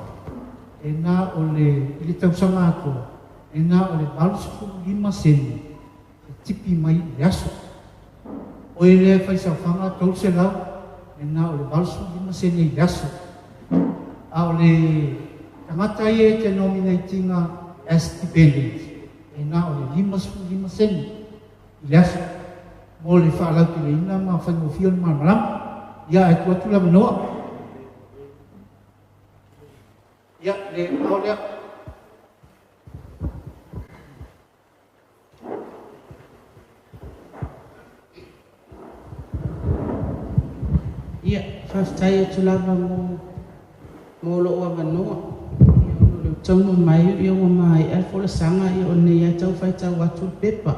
E nā o le tausanga atua. E nā o le balusipu 5 seni. E tipi mai le aso. O e le whaisau whanga tolse lau. E nā o le balusipu 5 seni le aso. A o le tangata e te nominatinga as dependent. E nā o le 5 seni le aso. Mo le whaalau ki le ina ma whaingofio ni marama. Ia e tuatula manoa. Ia, le aolea. Ia, whaftai atu lava mo loo a manoa. Ia, le taunu mai ia o mai alfola sanga ia o nei atau whaitau atu pepa.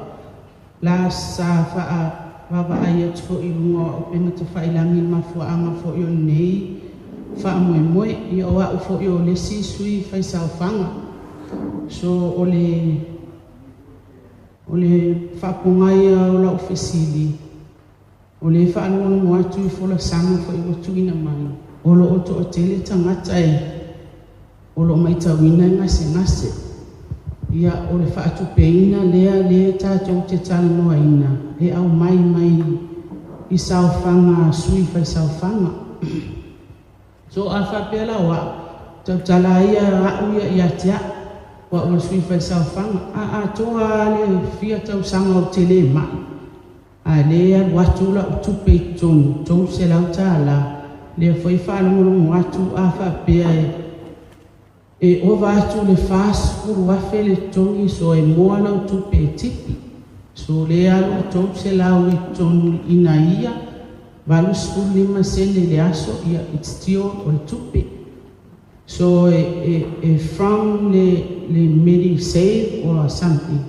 La sa wha Baba ai atu fo i lunga o penga te whailangi mafuanga fo i o nei wha moe moe i o au fo i o le sisui whaisau whanga. So o le whapungai o la ofisili o le whaanonu mo atu i fola sanga fo i o tuina mai o lo oto o tele tangata e o lo maitawina ngase ia o le whaatu peina lea le tātou te talanoa ina e au mai i sauwhanga sui whai sauwhanga. So a whapela wa tau tala ia rau ia tia wa o sui whai sauwhanga a toa le fia tau sanga o te le ma a lea watula o tupe i tonu tau se lau tala lea whai whanongonongo atu a whapea e ova atu le whaasukuru wafe le tongi so e moana o tupe e tipi. So le alu o tau se lau i tonu ina ia, valu skulu 5 sene le aso ia it's tio o le tupe. So from le Medisave or something.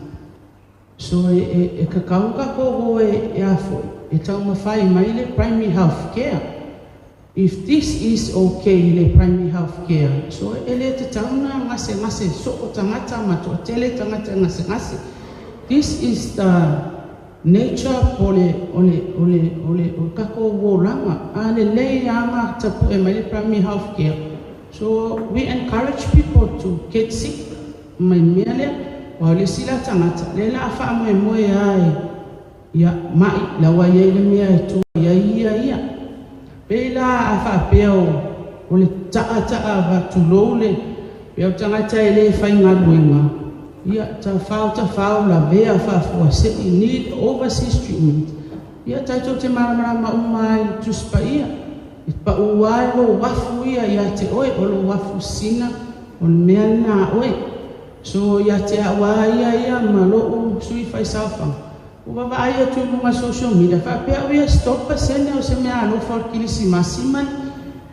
So e kakaunga ko e afo, e tau mawhai mai le primary health care. If this is okay, le primary health care, so ele te tauna ngase so o tangata mato tele tangata ngase. This is the nature ole kako wolanga ale le anga tapu e mai primary health care. So we encourage people to get sick. Mai mele wa le sila tangata le la fa mo ai ya mai la wa ye le mea to ia Pela a whapeo o le taa wa tulole peo tangata e le whainga luenga. Ia ta whao la vea whafua se i need overseas treatment. Ia taito te maramara umai tuspa ia. I pa uai lo wafu ia te oe o lo wafu sina o mea na oe. So ia te awa ia ma lo sui whai sauwhanga. Ua vai atu mga social media. Whapea wea stop pa sene o se mea alo for kilisi masiman.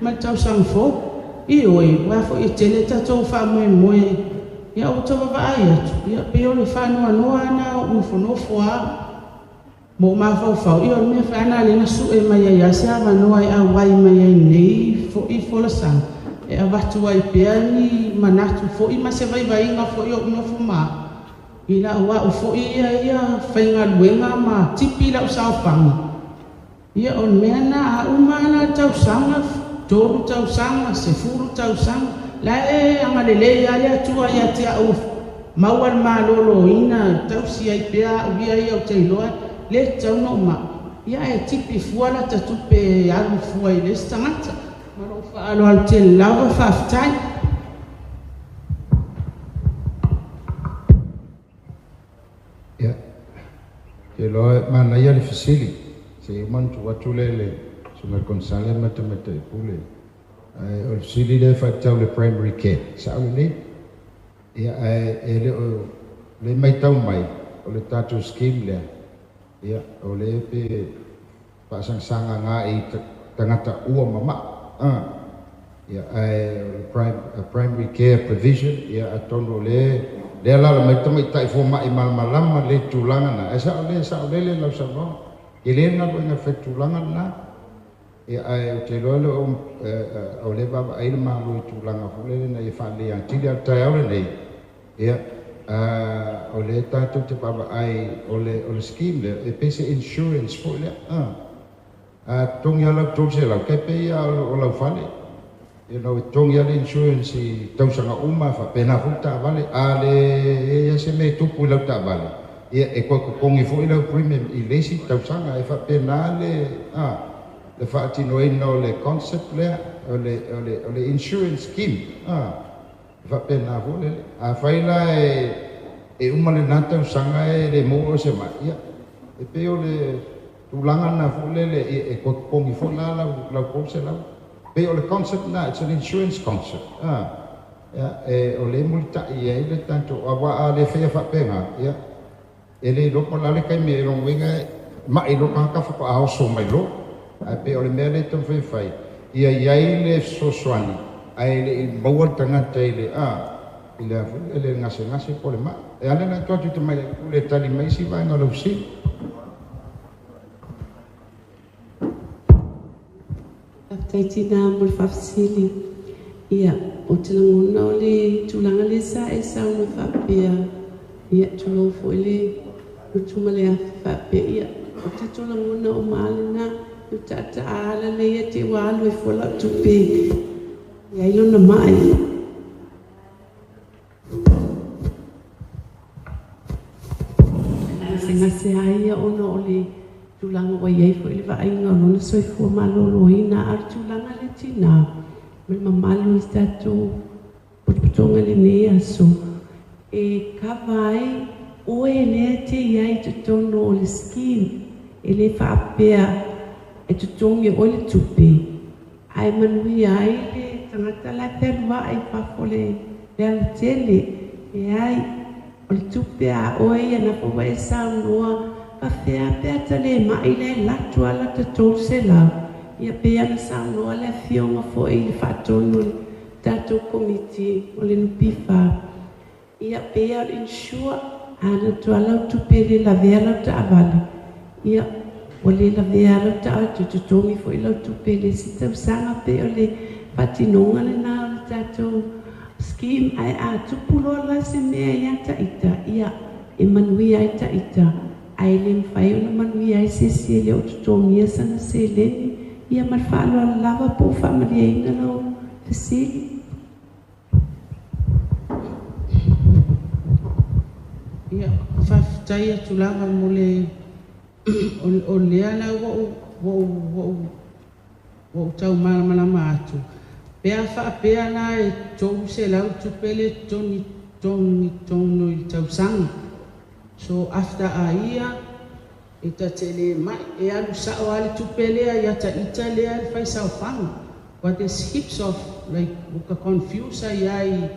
Ma tau sang fo. I oi, wafo I tele tatou wha moe moe. Ia o tawa vai atu. Ia peo le whanua noa na unfonofo a. Mo mawhau I o mea whana le na su e mai ai ase awa noa I au wai mai ai nei fo I fola sang. E a watu ai pea ni manatu fo I ma se vai vai inga fo I o unofo maa. Ila wa o fo ia whainga luenga ma tipi lau sauwhangi. Ia on mea na a umana tau sanga, toru tau sanga, se furu tau sanga. La e angalele ia lea tua ia te au mauar ma lolo ina tau si ai pea uia ia o te iloa. Le tau no ma. Ia e tipi fuala tatupe alu fua I le stangata. Maro whaalo al te lawa whaftai. Ke loa mana ia le fasili se man tu watu le sunga konsale mata mata pule o le fasili le fa tau le primary care sa le ia le mai tau mai o le tatu scheme le ia o le pe pasang sanga nga I tangata ua mama ia primary care provision ia atono le le ala mai tamai tai fo mai malmalama le tulanga na esa le lau sa no ele na lo na fe tulanga na e ai te lo o le baba ai ma lo tulanga fo le na e fa le antili al tai ole nei ia o le tatu te baba ai o le scheme le e pese insurance fo le tongi ala tose la ke pe ia o la fale tongi ala insurance I tausanga uma fa pena futa vale ale ia se me tupu lau ta vale ia e ko kongi fo ila premium I lesi tausanga e fa pena le fa tino no le concept le le insurance scheme fa pena fo le a faila e uma le nata usanga le mo se ma ia e pe o le tulanga na fo le e ko kongi fo la la ko se la pe o le concept na it's an insurance concept ya o le multa ia le tanto awa le fe fa pena ya ele lo ko la le kai me lo winga ma I lo ka fa a so mai lo pe o le me le ton fe fai ia le so swani ai le bawal tanga tele ile ngase po le ma e ale na to tu mai le tali mai si va no lo si Taitina mo le whafasili. Ia, o te langona o le tūlanga le sa e sa o whapea. Ia, tūlo fo le utuma le whapea. Ia, o te tūlangona o maalena, o tata ala le ia te walo e fola tupe. Ia, ilona mai. Ngase aia ona o le tulanga wa iei fo ili wa inga lona soi fua malolo ina ar tulanga le tina mal mamalo I tatu potpotonga le nea so e kawai o e lea te iai tutono o le skin e le whaapea e tutongi o le tupe ai manui ai le tangata la terwa ai whafole le ala tele e ai o le tupe a oe ana po wa e saunua Pafea pea tale mai le latu ala te tolu se lau. Ia pea na saunoa le fionga fo I le whaatonu tatou komiti o le nupifa. Ia pea o insure ana tu alau tupe le lavea lau ta avale. Ia o le lavea lau ta atu tutongi fo I lau tupe le sitau sanga pea o le patinonga le na o le tatou scheme ai a tupulo la se mea ia ta ita. Ia e manui ai ta ita. Ai le mwhai o na manui ai se se le o tutongia sana se leni ia marwhalo ala lava po whamaria ina lau fasili. Ia whaftai atu lava mo le o lea la wa tau malama atu. Pea whaapea na e tau se lau tupele tonu I tau sanga. So after a year, ita tele mai e alu sao ale tupelea ia ta ita lea le fai sao whanga. But there's heaps of like uka confuse ai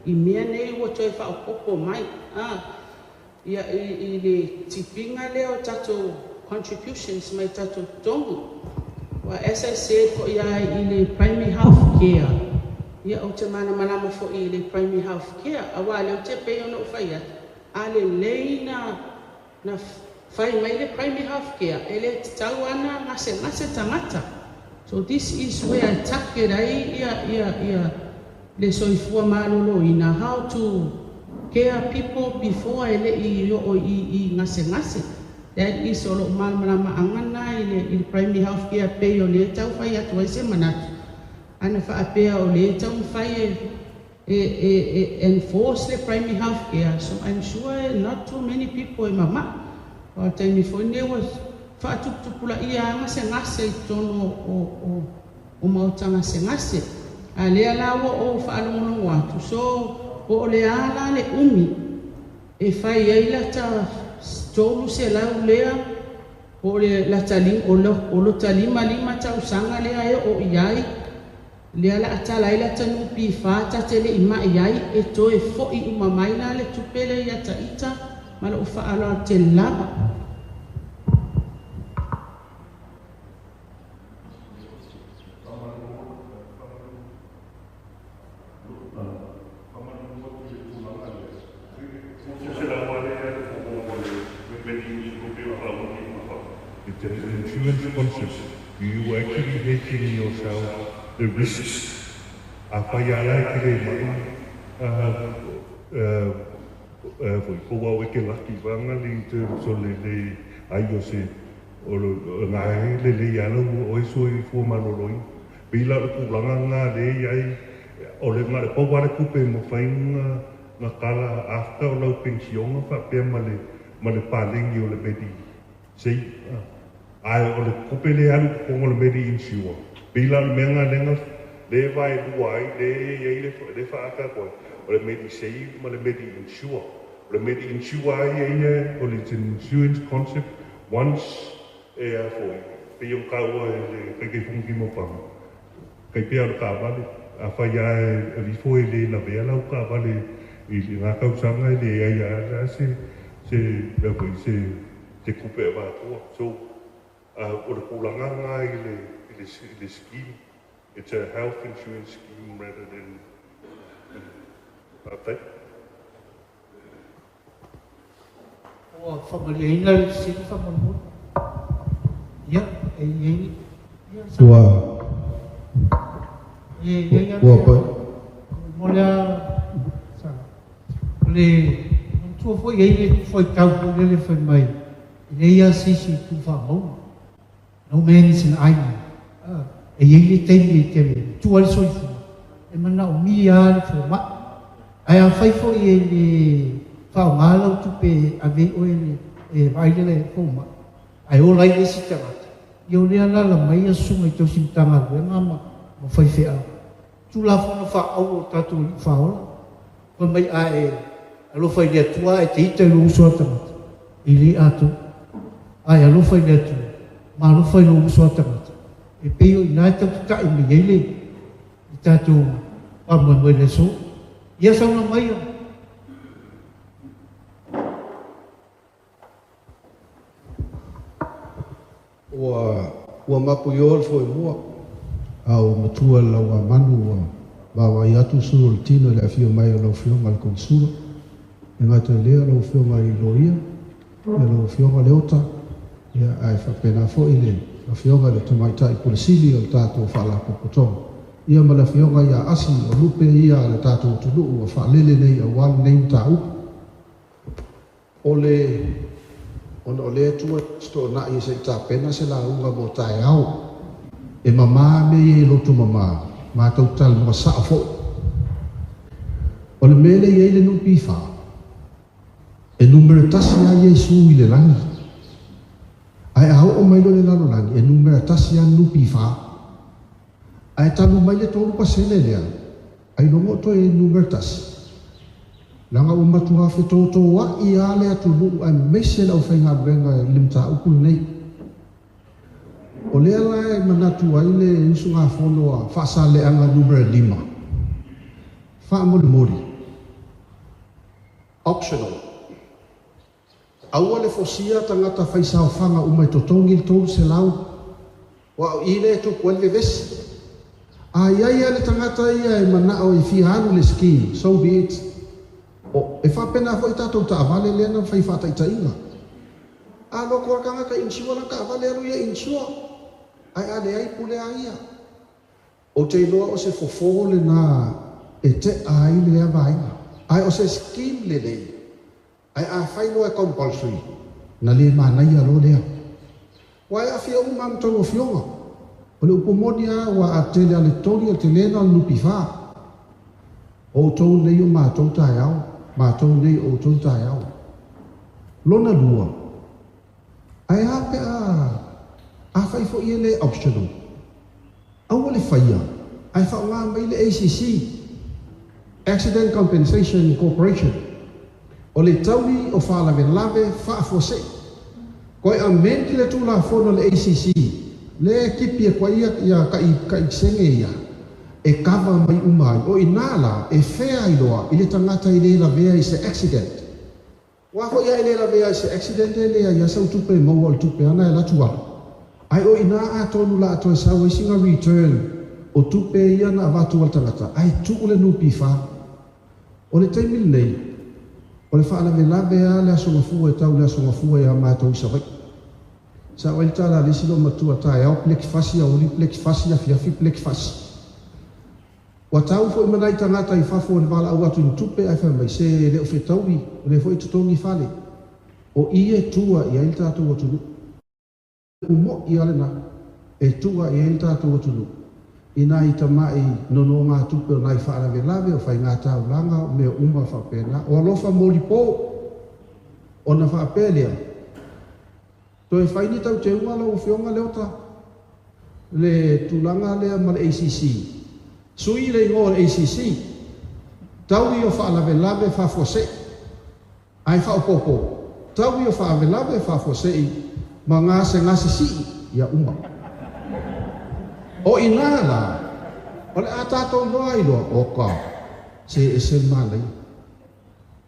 I mea nei ua toi whaokoko mai. ia I le tipinga leo tato contributions mai tato tongu. Well, as I said, for ia I le primary health care, ia o te mana malama for I le primary health care, awa leo te pei ono whaia, a le leina na whai mai le primary health care, e le tau ana ngase tangata. So this is where I take it ia le soifua malolo ina how to care people before ele I ngase. That is all malama angana I le primary health care pay o le tau whai atu ai se manatu. Ana whaapea o le tau whai enforce the primary health care. So I'm sure not too many people in mama. O taimi fo ne was whaatuptupula ia ngase I tono o mautanga se ngase. A lea lawa o whaalongono watu. So o le ala le umi e whai eila ta tolu se lau lea o le latali o lo talima lima ta usanga lea e o iai lea la atala ila tanu pi fata tele ima iai e to e fo I umamaila le tupele ia taita mala o whaala te lava. The insurance concept, you actually hedging yourself the risks. Apayala kire foi koa o ke laki vanga li te so le ai o se o ngai le yalo o so I fu maloroi bila ku langa nga le ai o le ngare po wale ku pe mo fainga na kala after o lo pension fa pe male paling yo le bedi sei ai o le kupele alu ko le medi insure bila le menga lenga le vai duai le fa aka ko o le medi save ma le medi insure le medi insure ai o le insurance concept once foi pe yo ka o le ke fungi mo pa kai pe al ka vale a fa ya li foi le la bela o ka vale I nga ka usanga le ya se le foi se kupe va so o le kulanga nga I le scheme. It's a health insurance scheme rather than that. O whamaliaina le sini whamaliaina. Ia, ia. Ua. Ia, Ua pai. Mola, le, tua foi ele foi tau ele foi mai. Ele ia sisi tu whamau. No man is an island. E ele tem que tu ali só isso. E mana o mia fo ma. Ai a fai fo ele fa ngala tu pe ave o ele e vai le fo ma. Ai o lai esse tanga. Eu le ala la mai asuma to sintanga le ngama mo fai fea. Tu la fo no fa au tatu fa ola. Ko mai ai alo fai le tua e te ite lu so tanga. Ili atu. Ai alo fai le tua. Ma lo fai lu so tanga. E peo I nai tau kai me ele I tātou pamoi le so. Ia sauna mai o. Ua mapu iol foi mua. Au matua lau a manu wa atu suru le tino le afio mai o lau fionga le konsula. E ngata lea lau fionga I loia. E lau fionga le ota. Ia ai whapena fo I le. La fionga le tamaitai pulisili o le tātou whala popotonga. Ia ma la fionga ia asi o lupe ia le tātou tunu o whalele nei a wale nei mta upu. O le tua sto na I se ta pena se la unga mo tai au. E mama me e lotu mama. Ma tau tal mga saafo. O le mele i le nupi wha. E numere tasi a Yesu I le langi. Ai au o mai lo le lalo langi, e numera tasi an nupi wha. Ai tanu mai le tolu pasele lea. Ai longo to e numera tasi. Langa o matua fe toto wa I ale atu nuu ai mese lau whainga renga limta uku nei. O lea lai manatu ai le isu ngā whono a whasa le anga numera 5. Wha mori mori. Optional. Aua le fosia tangata faisawhaga umai totongi le tolu se lau. Wa o ile tupu le vesi. Ai le tangata ia e manao I fihanu le ski, so be it. O e whapena fo I tātou ta avale lea na whai whataitainga. A loko akanga ka insua lang ka avale alu ia insua. Ai ale ai pule a ia. O te iloa o se fofo le na e te ai le avainga. Ai o se scheme le lei. Ai a whaino e compulsory. Na le manai alo lea. Wai a fia umam tongo fionga. O le upomonia wa a tele ale toli o te lena o lupi wha. O tau nei o mātou tai au. Mātou nei o tau tai au. Lona lua. Ai a pe a whai fo ia le optional. Au le whaia. Ai wha ngā mai le ACC. Accident Compensation Corporation. O le tauri o whalawe lawe whaafose. Koe a menti le tūla whono le ACC. Le kipi e kwa ia kai senge ia. E kawa mai umai. O inala e whea iloa. I le tangata I le la vea I se accident. Wako ia I le la vea I se accident e lea ia sau tupe maua o tupe ana e latu ala. Ai o ina a tonu la ato e sawa I singa return. O tupe ia na avatu al tangata. Ai tuku le nupi wha. O le taimili nei. O le whaalawe lawe a le asongafua e tau le asongafua e a mātou I Savaii. Sa o ilta la lisilo matua tae au pleki fasi a oli pleki fasi a fiafi pleki fasi. Wa tau fo imanai tangata I fafo le wala au atu in tupe ai whamai se le o whetaui o le fo I tutongi whale. O ie tua I a ilta atu o tunu. Umo I alena e tua I a ilta atu o tunu. Ina I tamai nono ngā tupe o nai whaalawe lawe o whai ngā tau langa o mea uma whapena. O alofa mori po o na whapelea. To e whaini tau te unga lau whionga leota. Le tulanga lea ma le ACC. Sui le ingo le ACC. Tau I o whaalawe lawe whafose. Ai whaopopo. Tau I o whaalawe lawe whafose I ma ngase si ia uma. O inala. O le atato loa I loa. O ka. Se ese malai.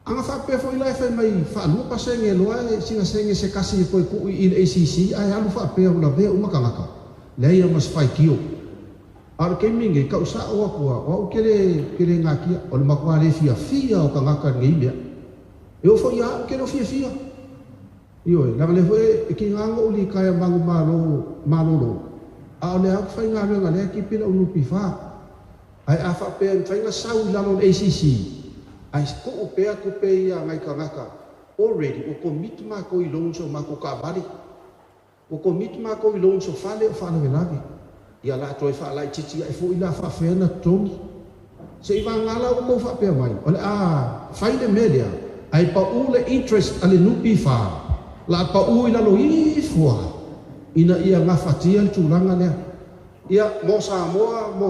Anga whape fo ilai whai mai whaalua senge loa e singa senge se kasi I koe kui I le ACC ai alu whape au la vea umakangaka. Leia mas whai kio. Ar ke minge ka usa o akua o kele ngā kia o le makua le fia o kangaka ngei mea. E o fo ia kele o fia. Io e langa le fo e ki ngango uli kaya mangu malolo. A o le hau whai ngā runga lea ki pila unupi wha. Ai a whape an whai ngā sau I lalo le ACC. Ai ko o pea ko pe ia ngai kangaka. Already o ko mitma ko I lonso ma ko ka bari. O ko mitma ko I lonso fale o fale velavi. Ia la toi fa lai titi ai fo ila fa fena tongi. Se iwa ngala o ko fa pe mai. Ole fai de media. Ai pa u le interest ale nupi fa. La pa u ila lo I fua. Ina ia ngafatia le tulanga lea. Ia mo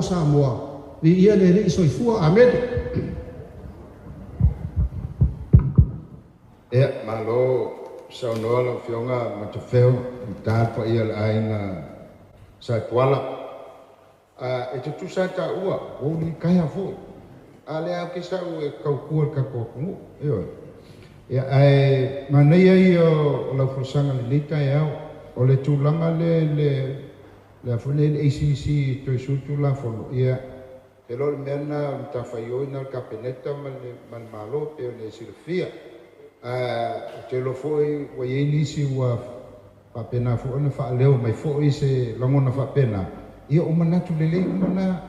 Samoa. Ia le ri so fua amen. E malo sa no la fionga ma te feo ta pa ia la aina sa tuala e te tu sa ta ua o ni kaya fo ale au ke sa e kau kuar ka ko mu e ai mana ia o la forsanga le lita ia o le tulanga le fole le ACC to su tu la fo ia e lo mena ta faio na kapeneta man malo pe le silfia te lo foi wa ye nisi wa papena fo na fa leo mai fo se langona fa pena ia o manatu lele mana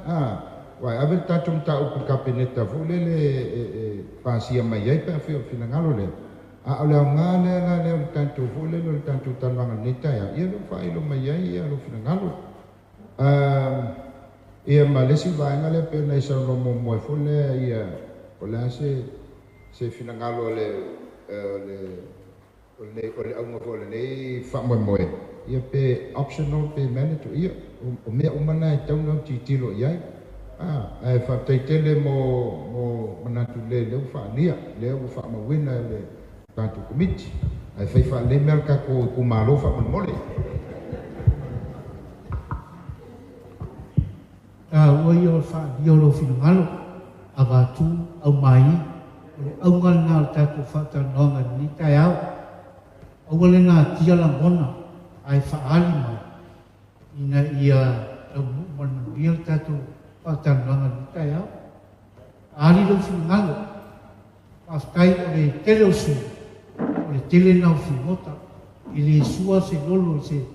wa avel tatum ta o kapeneta fo le pasia mai ai pa fio fina ngalo le a le ngale le tanto fo le tanto tananga neta ia lo fa ilo mai ai ia lo fina ngalo ia malesi va ngale pe na isa no mo fo le ia o la se fina ngalo le ole au mo le nei fa mo ia pe optional pe mandatory ia o me o mana e tau no titilo ia ai fa tele mo manatu le fa nia le fa ma wina le tanto committee ai fa le merka ko malo fa mo le o yo fa yo lo finalo avatu au mai au ngal ngal ta ko fa ta no ngal ni ta yao Awale nā tia la mona ai whaali mai. Ina ia au manabia tātou whātanuanga ni tai au. Aari lau whingalo. Whaftai o le tele o su. O le tele nau whingota. I le sua se lolo se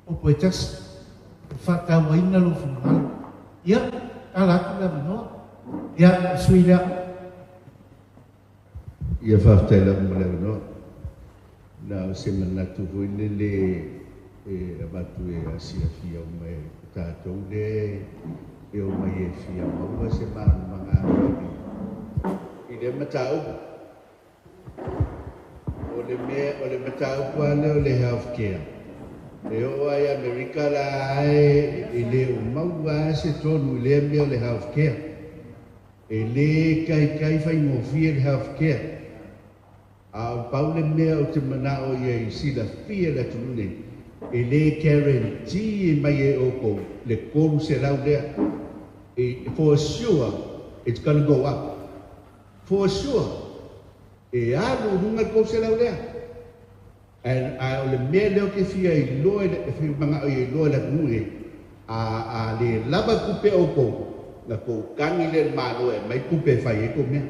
opo e tasi. Whātau waina lau whingalo. Ia, ala atu la minoa. Ia, sui lea. Ia whaftai la mula no. Na se manatu hoine le abatu e asia fia o mai tātou le e o mai e fia maua se mga awani. I le matau. O le matau pale o le healthcare. E o ai Amerika la ai i le o maua se tonu le mea o le healthcare. E le kai fai mo fia le healthcare. A paule mea o te manao ia I sila fia la tunune. E le guarantee e mai e oko le koru se lau lea. For sure, it's going to go up. For sure. E alu runga koru se lau lea. And a o le mea leo ke fia I loe, fia manga o I loe la tunune. A le lava kupe oko. La ko kangi le mano e mai kupe fai e ko mea.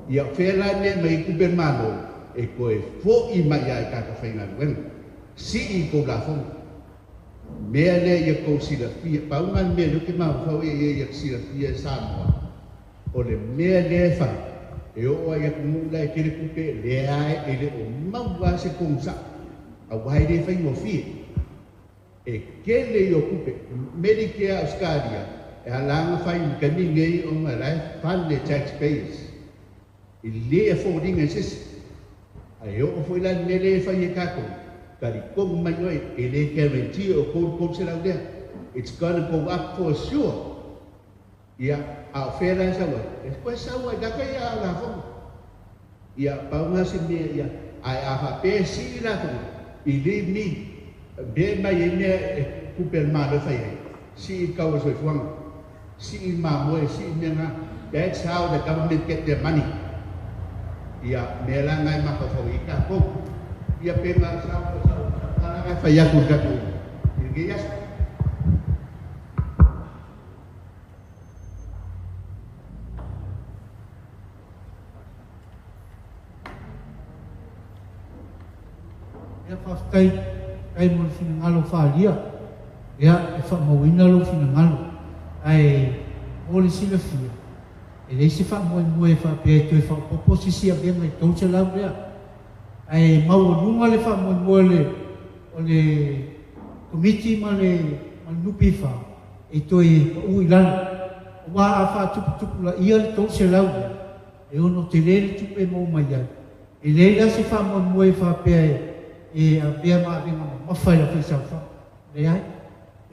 Ia whera ne mai kupe mano e koe fo I mai ai kaka whainga ruenga. Si I ko la fonga. Mea le ia ko sila fia. Paunga mea luke mau whau ia sila fia Samoa. O le mea le whai. E o ia kumula e kere kupe le ai e le o maua se kongsa. A wai le whai mo fia. E kele I o kupe. Medicare Australia. E halanga whai mkani ngei o ngarai fund le taxpayers. I le affording assist. Ai o foi la nele fai e kako. Kari kong manoi e le guarantee o kong se lau dea. It's gonna go up for sure. Ia a fera sawa. E koe sawa daka ia la fong. Ia paunga se mea ia. Ai a hape si la fong. I le mi. Be mai e mea kuper mada fai e. Si I kawa soi fuanga. Si I mamoe, si I mea. That's how the government get their money. Ia mela ngai maka fau ika ko ia pena sa kana fa ya ku gatu irge yas ia fastai ai mo finangalo fa dia ia fa mo winalo finangalo ai oli sila fia. E le se wha moe wha pēr tue wha poposisi a venga I tau se lau rea. Ai mau nunga le wha moe le o le komiti ma le nupi wha e toi ui lana. O wā a wha tupu la ia le tau se lau rea. E ono te lere tupu e mau mai ai. E le la se wha moe wha pēr e a pēr maa venga mawhai la whi sau wha. Le ai.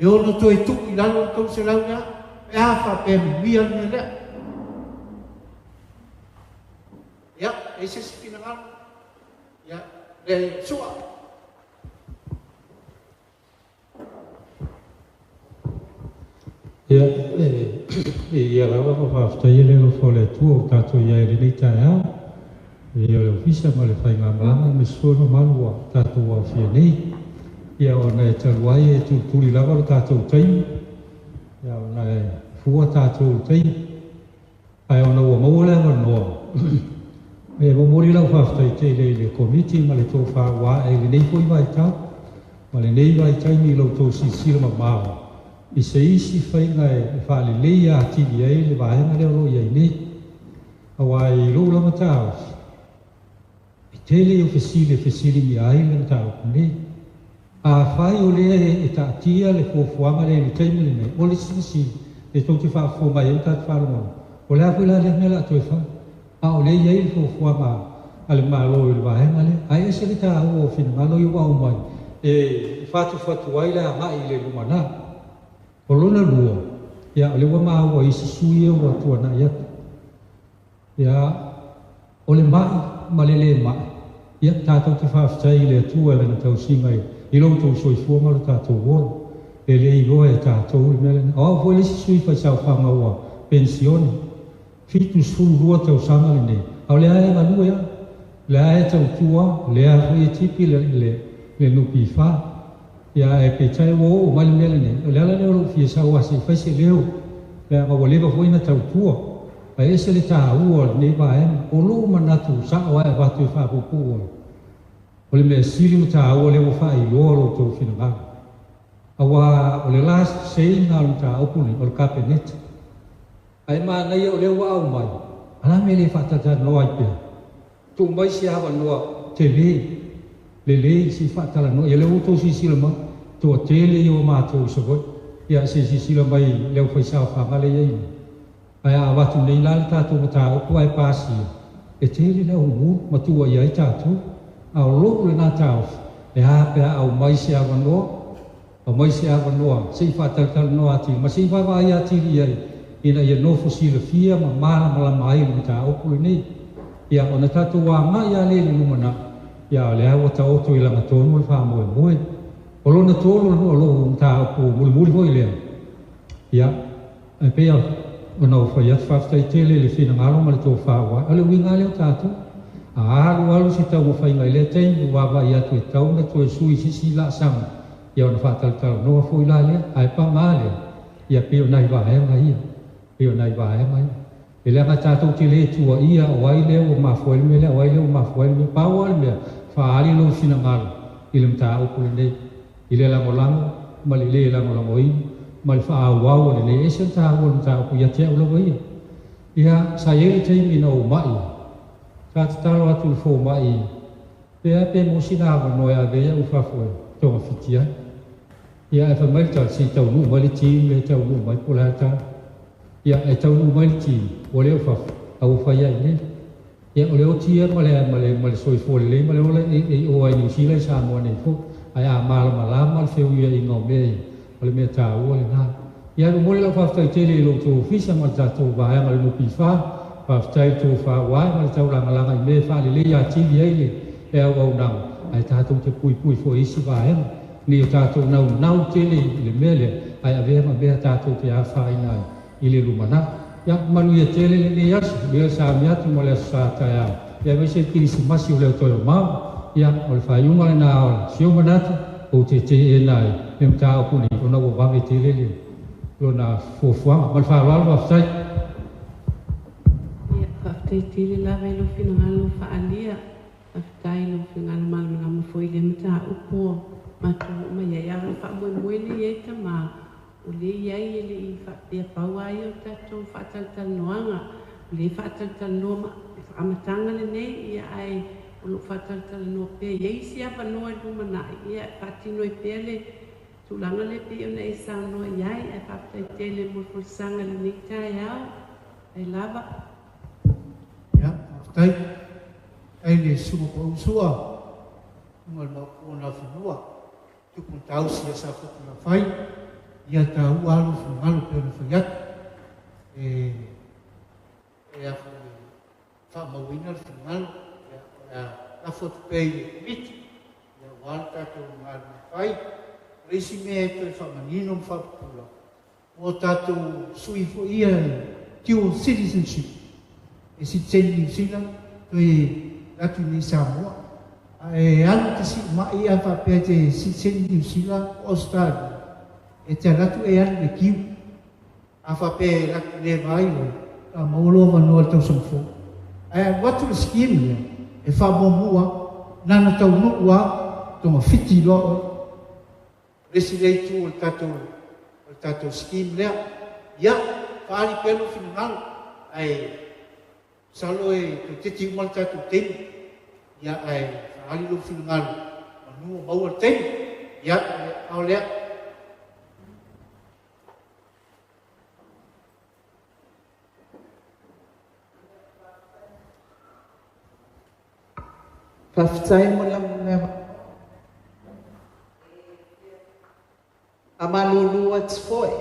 E ono toi tupu I lana le tau se lau rea. E a wha pēr mi mia le rea. Ya, ese es final. Ya, le sua. Ya, ya la va fa sta ile lo fole tu tato ya ile ni ta ya. Ya lo fisa ma le fa ngama me sono malwa tato wa fi nei. Ya ona ta wai tu li lava tato tai. Ya ona fu tato tai. Ai ona wa mo le no. E mo mori lau whaftai te le komiti ma le tō wha e le nei poi vai tau. Ma le nei vai tai mi lau tō si sila ma mawa. I se isi whainga e wha le lei a tini ei le wahenga leo lo iei nei. A wai lo lama tau. I te le o fesili mi ai le tau nei. A whai o le e ta tia le fuafuama le taimi le nei. O le sisi le tō te wha fua mai e tatu wharonga. O le afu la le mela tō e wha. A o le iei fo fuama ale malo il vahenga le. Ai ese le ta o fin malo I wau mai. E fatu ai le a mai le lumana. O lona lua. Ia o le wa maa wa isi sui e wa tuana ia. Ia o le mai ma le mai. Ia tātou te whaftai le atua le na tau singa I lo tau soi fuama lo tātou wona. E le I loa e tātou le mele. O fo le isi sui fai sau whanga ua pensione. Fitu suru rua tau sama le nei. Au le ae manua ia. le e tau tua, le a hui tipi le nupi wha. Ia e pe tai wo o mali mele ne, o le ala leo lo fia sa wasi whaise leo, le a mawalewa hui na tau tua. Pai ese le taha ua ne ba e, o lo manatu sa o e watu e wha pupu o. O le mea siri mo taha ua leo wha i loa lo tau whina ngā. Awa o le last sei ngā lo taha opune, o le kapeneta. Ai ma nei o leo au mai, ala me le whatata noa i pia. Tu mai si hawa noa te le si whatala noa, ia leo uto si sila ma, tua tele i o mātou sa voi, ia se si sila mai leo whaisao whangale iei. Ai a watu nei lale tātou ma tā opu ai pāsi, e tele leo umu, matua iai tātou, au loko le nā tāu, e hapea au mai si hawa noa, au mai si hawa noa, se i whatatala noa ati, ma se i wawa ai ati iei, ina ia nofo sila fia ma mala malama ai le tā opu le nei. Ia ona tātou wā ngā ia le lumana, ia le awa ta oto i langa tonu le wha moe. O lona tonu o lo tā opu muli hoi lea. Ia, e pea, ona o whai atu whaftai tele le whina ngalo ma le tō whawa. Ale ui ngā leo tātou. A alu si tau mo whai ngai le tei, wawa i atu e tau na tō e sui si la sanga. Ia ona whātala noa fo i la lea, ai pa ngā lea. Ia peo nai wā e ngai ia. Peo nai wā e ngai. E lea ngā tātou te le tua ia o ai leo o mafuel me lea, o ai leo o mafuel me pau ale mea, whaari lo whina ngalo, i le mta upu le nei, i le lango, ma le lango inu, ma le wha au le nei, e se mta ua le mta upu ia te au lawa ia. Ia, sa ele teimi na o mai, sa te talo atu le fo mai, pea pe mo sina hawa noe a vea u whafoe, tonga whiti ai. Ia, e wha mai tau si tau nu mai le tīm, le tau nu mai pula tau. Ia, e tau nu mai le tīm, o leo whaf, au whai ai ne. Ia, o leo tia ma le soi fo le ma le ola e o ai New Zealand Samoa nei fo. Ai a malama le feu ia i ngau mea i, o le mea tā ua le ngā. Ia, o mole la whaftai tele i lo tō fisa ma le tātou vāia ma le nupi wha, whaftai tō wha wai ma le tau langa i mea wha le le ia tili ai le, e au nau, ai tātou te pui fo isi vāia. Ni o tātou nau tele i le mea le, ai a vea ma mea tātou te a wha i nai. I le lumana. Ia manu ia tele le nei asu, lea sa miatu mo le asu sa tai au. Ia mese kirisi masi o leo toi o mau. Ia o le whaiunga le nā ola. Sio manatu, o te e nai, le mta o puni, o na wawange tele le. Lo na fuafuanga, ma le whaarwala waftai. Ia, waftai tele lawa i lo whina ngalo whaalia. Waftai lo whina ngalo malama ngama foi le mta upo. Matu ma ia le whaamoe le ia ta maa. O le iai e le i whapea pau ai o tatou whaataltal noanga. O le whaataltal noa ma whaamatanga le nei ia ai o lo whaataltal noa pea. Iai si apa noa i lumanai ia whaatino i pea le tulanga le pea o nei sao noa iai e whaptai tele mo fosanga le nitai au. Ai lava. Ia, whaftai. Ai le sumo pa usua. Ungal maupo na whenua. Tukun tau si asa whakuna whai. Ia ta ualu whangalu peo na whaiat. E afu whamawina le whangalu. Ia afotu pei le kumiti. Ia ualu tātou ngālu na whai. Reisi mea e toi whamanino mwhapula. O tātou sui fo ia dual citizenship. E si teni New Zealand, toi ratu ni Samoa. E anu te si mai a whapea te si teni New Zealand, Australia. E te ratu e anu le kiu. A whapea ratu le vai o. A maolo wanoa tau samfo. E watu le skim lea. E whamomua. Nana tau nukua. Tonga whiti loa. Resi rei tu o tātou skim lea. Ia, whaari pēlo whinangalo. Ai, salo e te umal tātou teni. Ia, ai, whaari lo whinangalo. Manua maua teni. Ia, au lea. Whaftai mo lang mea. A malulu ats foi.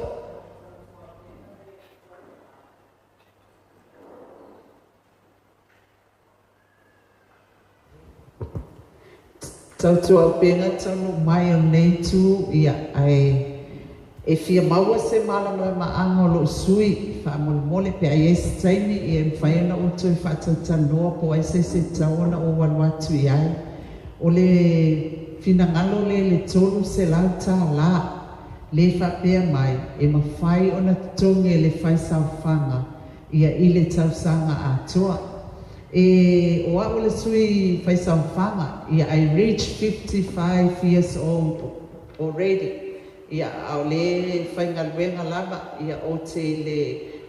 Tau tu au penga tanu mai o nei tu ia ai E fia maua se malama anga o lo sui fa mole pe ai ese taimi e mfaina o toi fa tanoa po ai se taona o walwatu ai o le finangalo le tolu se lauta la le fa pe mai e mafai ona tonge le fai saufanga ia ile tausanga atoa e o a le sui fai saufanga ia I reached 55 years old already. Ia au le whaingaluenga lava ia o te le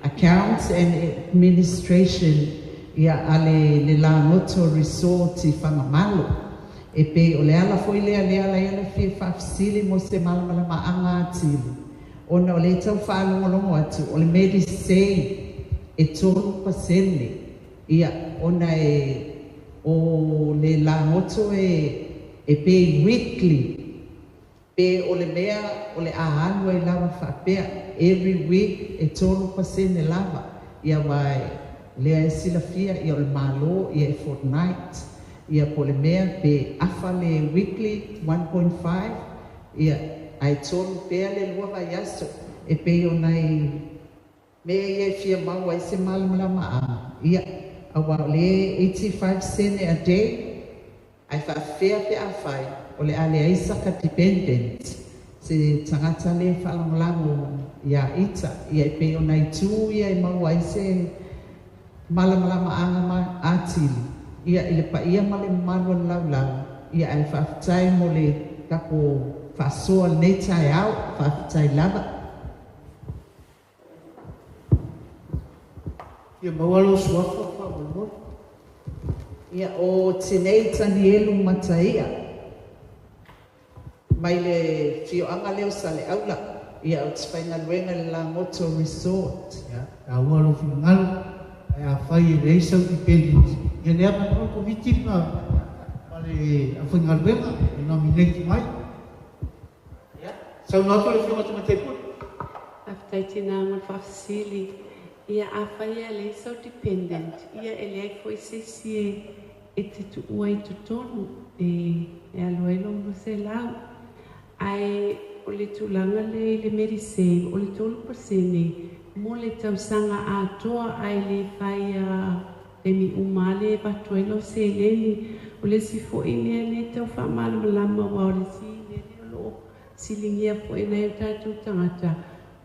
accounts and administration ia ale le la noto resort i whangamalo e pe o le ala foi le ala ia le fia whafsili mo se malama anga atili ona o le tau whaalongolongo atu o le medisei e tolu pasene ia ona o le la noto e pe weekly pe o le mea o le ahanu e lava whapea every week e tolu pasene lava ia wai lea e silafia ia o le malo ia e fortnight ia po le mea pe afa le weekly 1.5 ia ai tolu pea le lua vai aso e pe o nai mea ia e fia mau ai se malamalama ia awa le 85 sene a day ai whawhea pe awhai o le ale aisaka dependent se tangata le whalanglango ia ita ia e pe o nai tū ia e mau ai se malamalama anga atili ia ile pa ia male manua laulau ia ai whawhitai mo le kako whasoa nei tai au whawhitai lava ia mawalo suafa whawalmoi ia o tenei tani elu mataia mai le fioanga leo sa le aula ia o te whaingaluenga le la moto resort ia aua lo fingalu ai a whai e reisau dependent ia lea manua komiti pa le a whaingaluenga e nominate mai ia sau nato le whio matematai put After tina ngon whafsili ia a whai a le so dependent ia e lea foi sesi e te tuua i tutonu e aloelo mo se lau ai o le tūlanga le Medisave o le 12% mo le tausanga atoa ai le whai le mi umale watuelo se leni o le sifo i mea le tau whamala malama wa o le si le lo silingia po e nei tatu tangata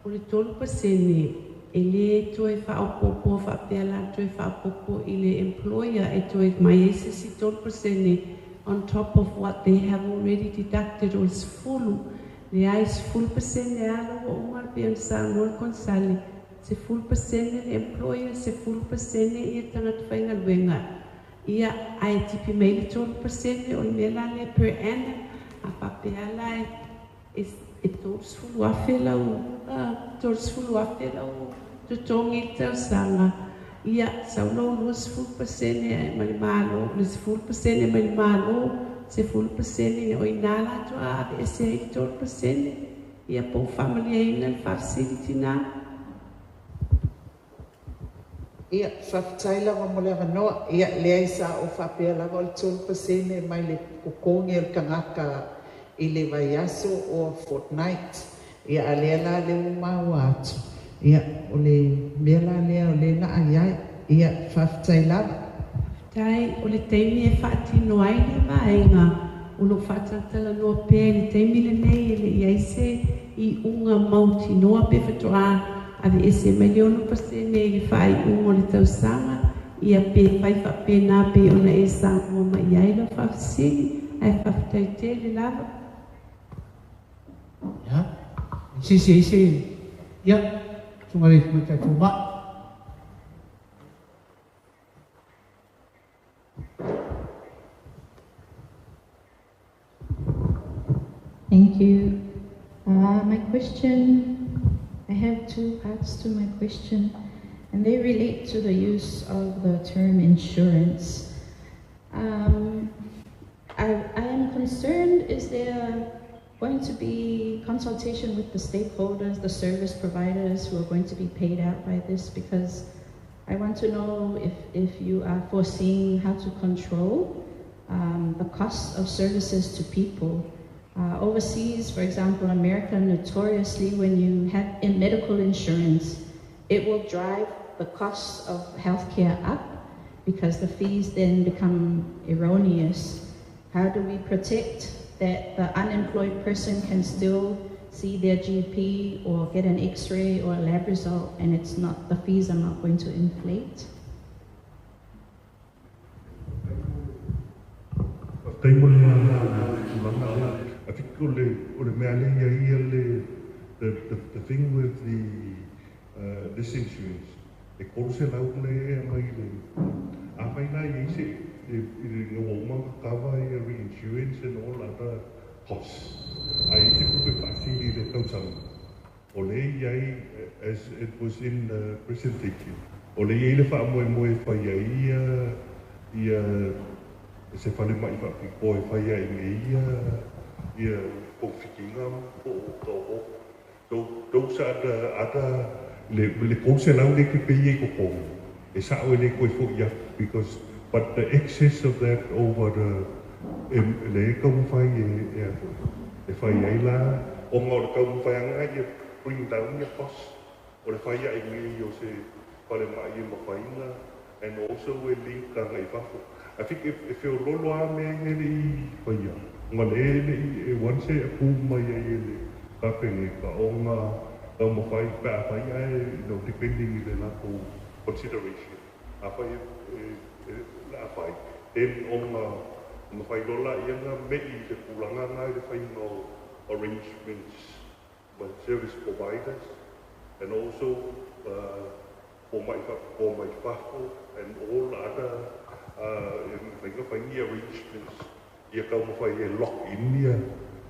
o le 12% e le toe whaopopo whapea la toe whaopopo i le employer e toe mai ese si 12% on top of what they have already deducted or is full. Le ais full percent le alo o umar piansa no consale. Se full percent le employer, se full percent ia tangat whaingaluenga. Ia ai tipi mai le 12% o mela le per annum. A papea la e todos fulu afelau. Todos fulu afelau. Tutongi tau sanga. Ia saulo lus full percent e malimalo, lus full percent e malimalo, se full percent e oinala to a se 12% ia po family e na facility na ia whawhitaila wa mole anoa ia lea isa o whapea lava o le 12% e mai le kukongi o le kangaka i le vaiaso o fortnight ia a lea la le umau atu ia o le mea la lea o le na aiai ia whawhitaila tai o le teimi e whaatino ai le vaenga o lo whaatantala noa pē le teimi le nei e le iaise i unga mauti noa pe whatoa ave ese milionu pasene i whai unga le tausanga ia pe pai whapena pe ona e Samoa mai ai la whawhisili ai whawhitai te le lava ia ise ia tungare kumata tuma Thank you. My question, I have two parts to my question, and they relate to the use of the term insurance. I am concerned, is there going to be consultation with the stakeholders, the service providers who are going to be paid out by this? Because I want to know if you are foreseeing how to control the cost of services to people Overseas, for example, America, notoriously, when you have medical insurance, it will drive the costs of healthcare up because the fees then become erroneous. How do we protect that the unemployed person can still see their GP or get an X-ray or a lab result, and it's not, the fees are not going to inflate? I think the thing with this insurance, the course allow reinsurance and all other costs. I as it was in the presentation. Se fale mai fa poi fai ai ia confikinga do sa ada le konse lau le ki pe ko ko e sa o le ko fo ya because but the excess of that over the le ko fai e fai ai la o ngor ko fai anga ia bring down your cost o le fai ai yo se fale mai mo fai and also we link ka ngai fa. I think if you're low me ngeli paya ngale one say aku mai ele ka pengi ka onga ka mo fai pa fai depending on the consideration apa la fai then onga mo fai dola yang mei de kulanga ngai de fai no arrangements by service providers and also for my and all other arrangements, lock in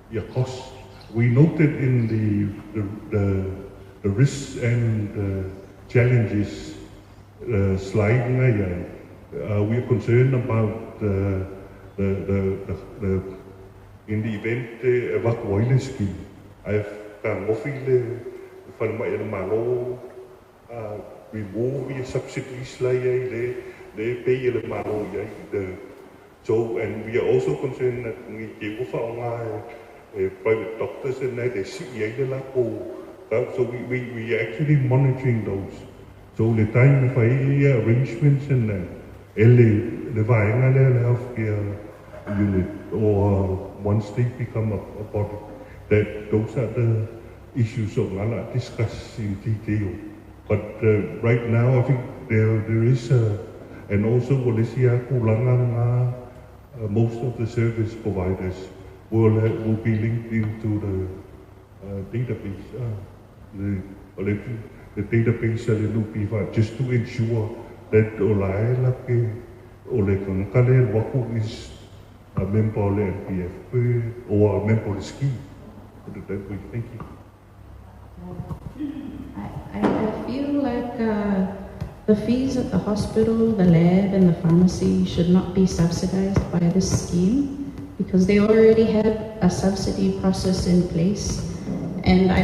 your costs. We noted in the risks and challenges slide. We are concerned about the in the event evacuation scheme. I've remove the subsidies they pay the money. So, and we are also concerned that we give private doctors and they see so we are actually monitoring those. So the time if I arrangements and the healthcare unit or once they become a body, that those are the issues of discuss in detail. But right now I think there is and also most of the service providers will be linked into the database, the database just to ensure that is a member of the SNPF or a member of the scheme. Put it that way. Thank you. I feel like the fees at the hospital, the lab and the pharmacy should not be subsidized by this scheme because they already have a subsidy process in place, and I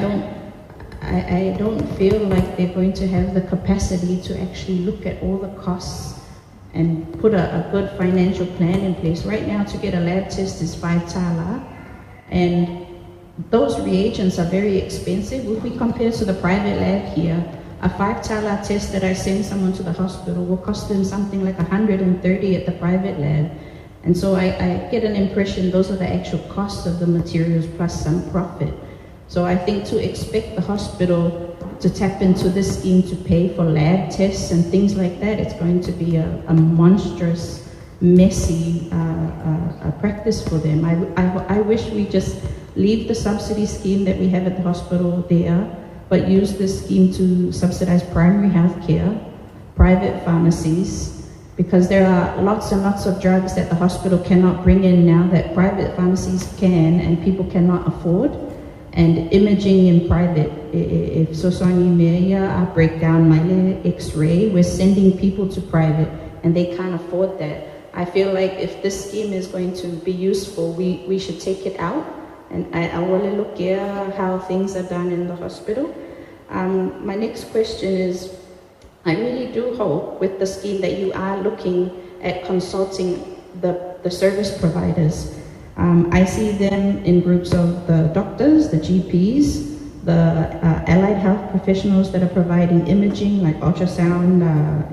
don't feel like they're going to have the capacity to actually look at all the costs and put a good financial plan in place. Right now to get a lab test is 5 tala, and those reagents are very expensive. If we compare to the private lab here, a 5 tala test that I send someone to the hospital will cost them something like 130 at the private lab. And so I get an impression those are the actual costs of the materials plus some profit. So I think to expect the hospital to tap into this scheme to pay for lab tests and things like that, it's going to be a monstrous, messy practice for them. I wish we just leave the subsidy scheme that we have at the hospital there, but use this scheme to subsidize primary health care, private pharmacies, because there are lots and lots of drugs that the hospital cannot bring in now that private pharmacies can and people cannot afford. And imaging in private, if Sosani Meya break down my X-ray, we're sending people to private and they can't afford that. I feel like if this scheme is going to be useful, we should take it out. And I want to look at how things are done in the hospital. My next question is, I really do hope with the scheme that you are looking at consulting the service providers. I see them in groups of the doctors, the GPs, the allied health professionals that are providing imaging like ultrasound,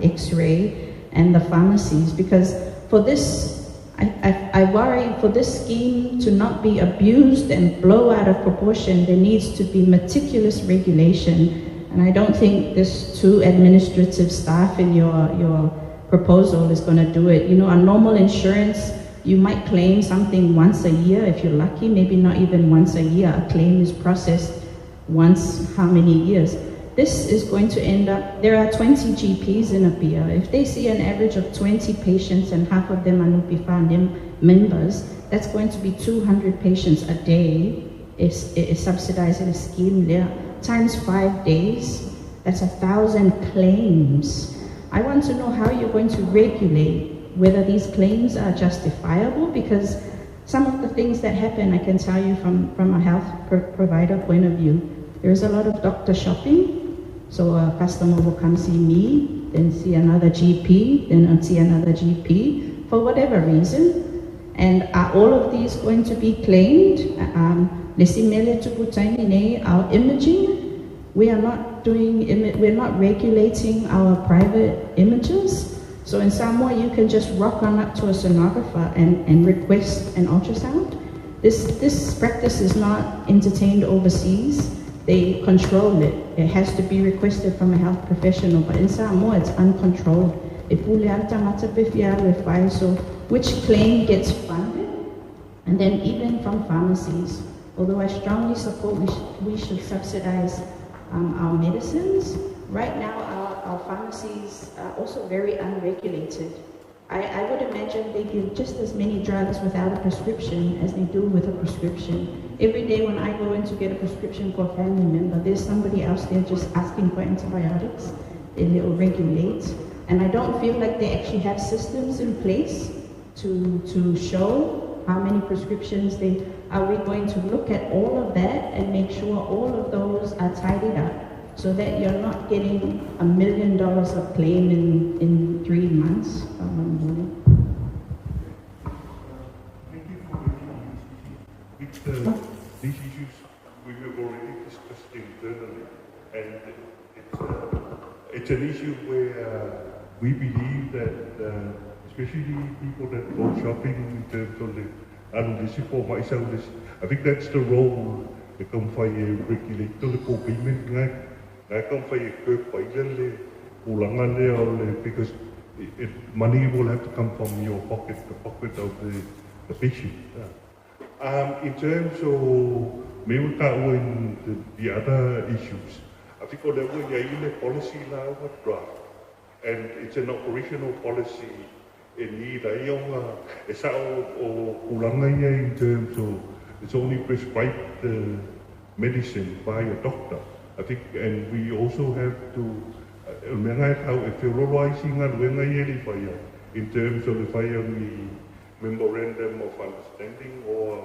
X-ray, and the pharmacies, because for this, I worry for this scheme to not be abused and blow out of proportion, there needs to be meticulous regulation. And I don't think this 2 administrative staff in your proposal is going to do it. You know, a normal insurance, you might claim something once a year if you're lucky, maybe not even once a year. A claim is processed once how many years. This is going to end up, there are 20 GPs in Apita. If they see an average of 20 patients and half of them are NUPIFA members, that's going to be 200 patients a day is subsidized in a scheme there. Times 5 days, that's 1,000 claims. I want to know how you're going to regulate whether these claims are justifiable, because some of the things that happen, I can tell you from a health provider point of view, there's a lot of doctor shopping. So a customer will come see me, then see another GP, then see another GP, for whatever reason. And are all of these going to be claimed? Our imaging, we're not regulating our private images. So in Samoa, you can just rock on up to a sonographer and request an ultrasound. This practice is not entertained overseas. They control it. It has to be requested from a health professional, but in Samoa, it's uncontrolled. So which claim gets funded? And then even from pharmacies, although I strongly support we should subsidize our medicines, right now our pharmacies are also very unregulated. I would imagine they give just as many drugs without a prescription as they do with a prescription. Every day when I go in to get a prescription for a family member, there's somebody else there just asking for antibiotics. They will regulate. And I don't feel like they actually have systems in place to show how many prescriptions they... Are we going to look at all of that and make sure all of those are tidied up so that you're not getting $1 million of claim in 3 months? These issues we have already discussed internally, and it's an issue where we believe that especially people that go shopping in terms of the for myself, I think that's the role the company regulate to the payment company because money will have to come from your pocket, the pocket of the patient. In terms of the other issues, I think on the policy now draft, and it's an operational policy. In terms of it's only prescribed medicine by a doctor. I think, and we also have to in terms of the memorandum of understanding or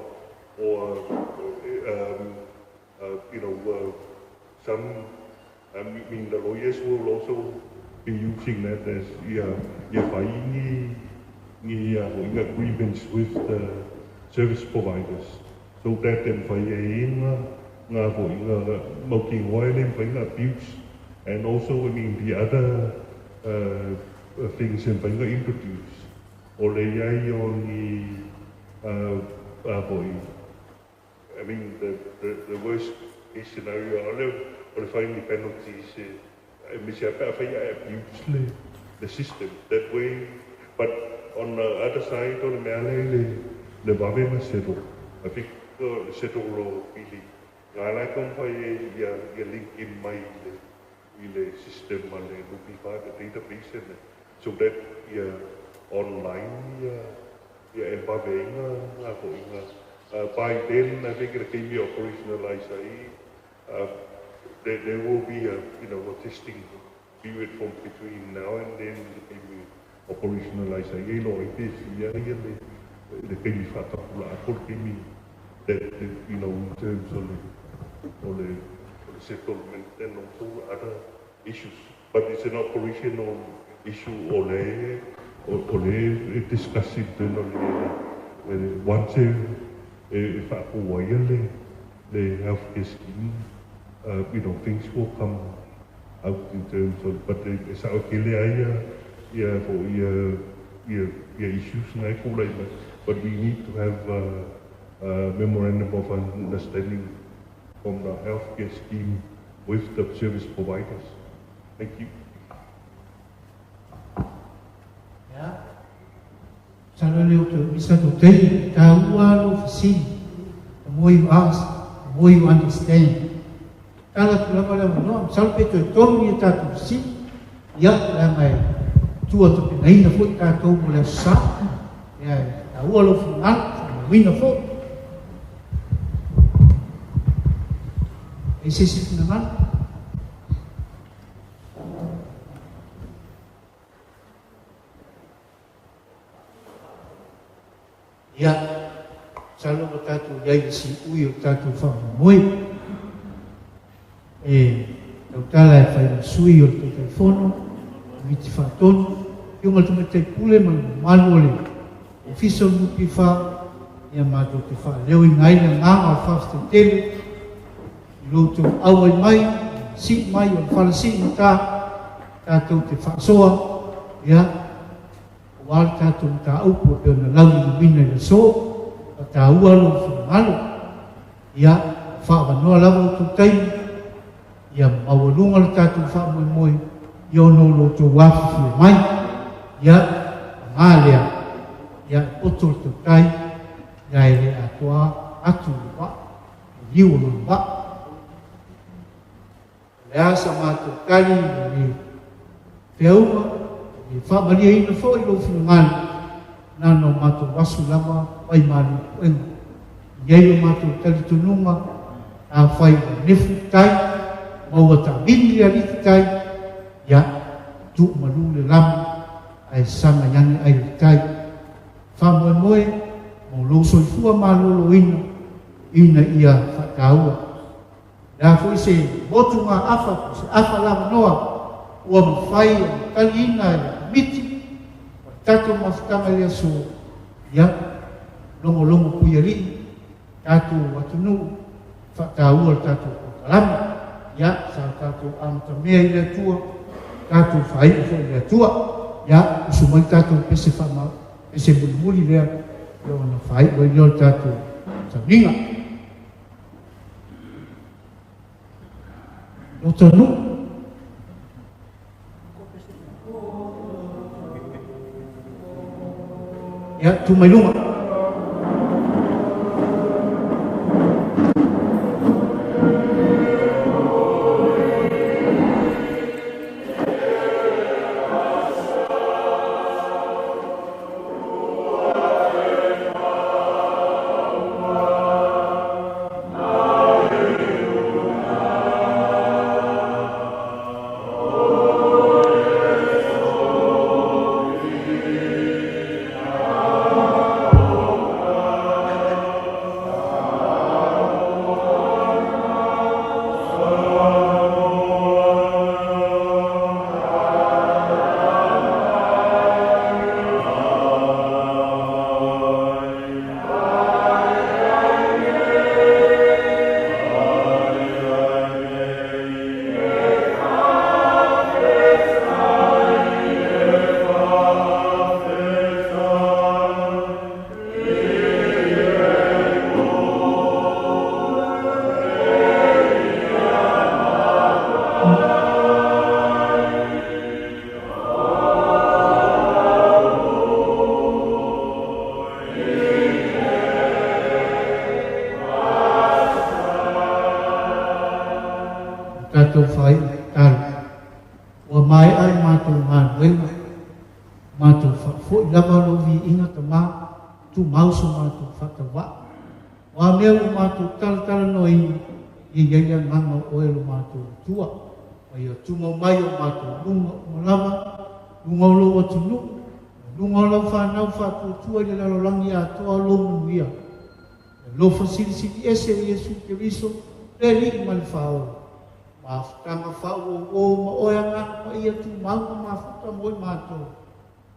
some. I mean, the lawyers will also be using that as agreements with the service providers, so that abuse, and also the other things introduce or I mean the worst case scenario or find the penalties abuse the system that way. But on the other side, on the Bavema settle. I think the settle really. I like link in my system the database so that online by then I think it can be operationalized. There will be a a testing period from between now and then it can be operationalized. That in terms of the settlement and also other issues. But it's an operational issue or discussed internally once e whakapua ia le healthcare scheme. Things will come out in terms of, but sa o kele ia for issues na ko lai, but we need to have a memorandum of understanding from the healthcare scheme with the service providers. Thank you. Salelologa bisa to take tahu lo fisi, the more you ask, the more you understand. Kalau tu lama no, sampai tu ni tak tu fisi, ya ramai tua tu penai na foot tak tu boleh sah, ya tahu lo final, win na foot. Isi naman. Ya, selalu bertatu jadi si uyu tatu faham mui. Tautala fai sui o telefono, miti fatonu, yung alto mete pule malu le. Official muti fa, ya matu te fa. Leo ingai na nga fafte tele, luto awai mai, si mai o fala si ita, tatu te fa soa, ya. Wal tatu tau po na lau bina na so tau alo malu ya fa no lau tu tai ya awalungal tatu fa moi yo no lo to wafi mai ya ngalia ya otul tu tai gai le atwa atu wa yu no ba ya sama tu kali ni peuma e fa malia ina fo i lo fingal na no mato wasu lama ai mali en ye mato tali tununga a fai nefu tai mo ta bindi ali tai ya tu malu le lam ai sama yang ai tai fa mo mo lo so fu malu lo ina ia fa tau da fu se botunga afa la noa o fai kalina miti tatu maftama ya so ya longo puyari tatu watunu fatau tatu kalam ya sa tatu am tamia ile tua tatu fai ile tua ya sumai tatu pese fama pese bulmuli le lo na fai lo tatu sabinga otonu ya tu mai lunga tatu fai tal wa mai ai matu man wema matu fa fo lava lo vi inga tama tu mausu matu fatawa wa meu matu tal no i ia manga o elo matu tua wa ia tu mai o matu lunga lava lunga lo tunu lunga lo fa na fa tu tua le lo langi a to lo muia lo facility ese Yesu Kristo le mal fao Tama fa'u o ma'oyanga pa iya tu mau mafuta mo'y mato.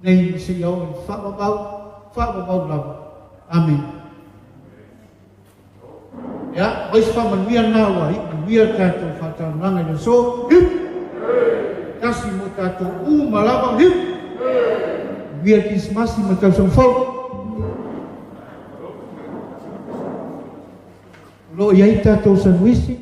Nei siyaw fa'babaw lava. Amen. Ya, ois whamanuia nā wai, manuia tātou whātaunanga ia so, hip! Kasi mo tātou malawa, hip! Wia kismasi mo tātou whau. Lo iai tātou sanuisi,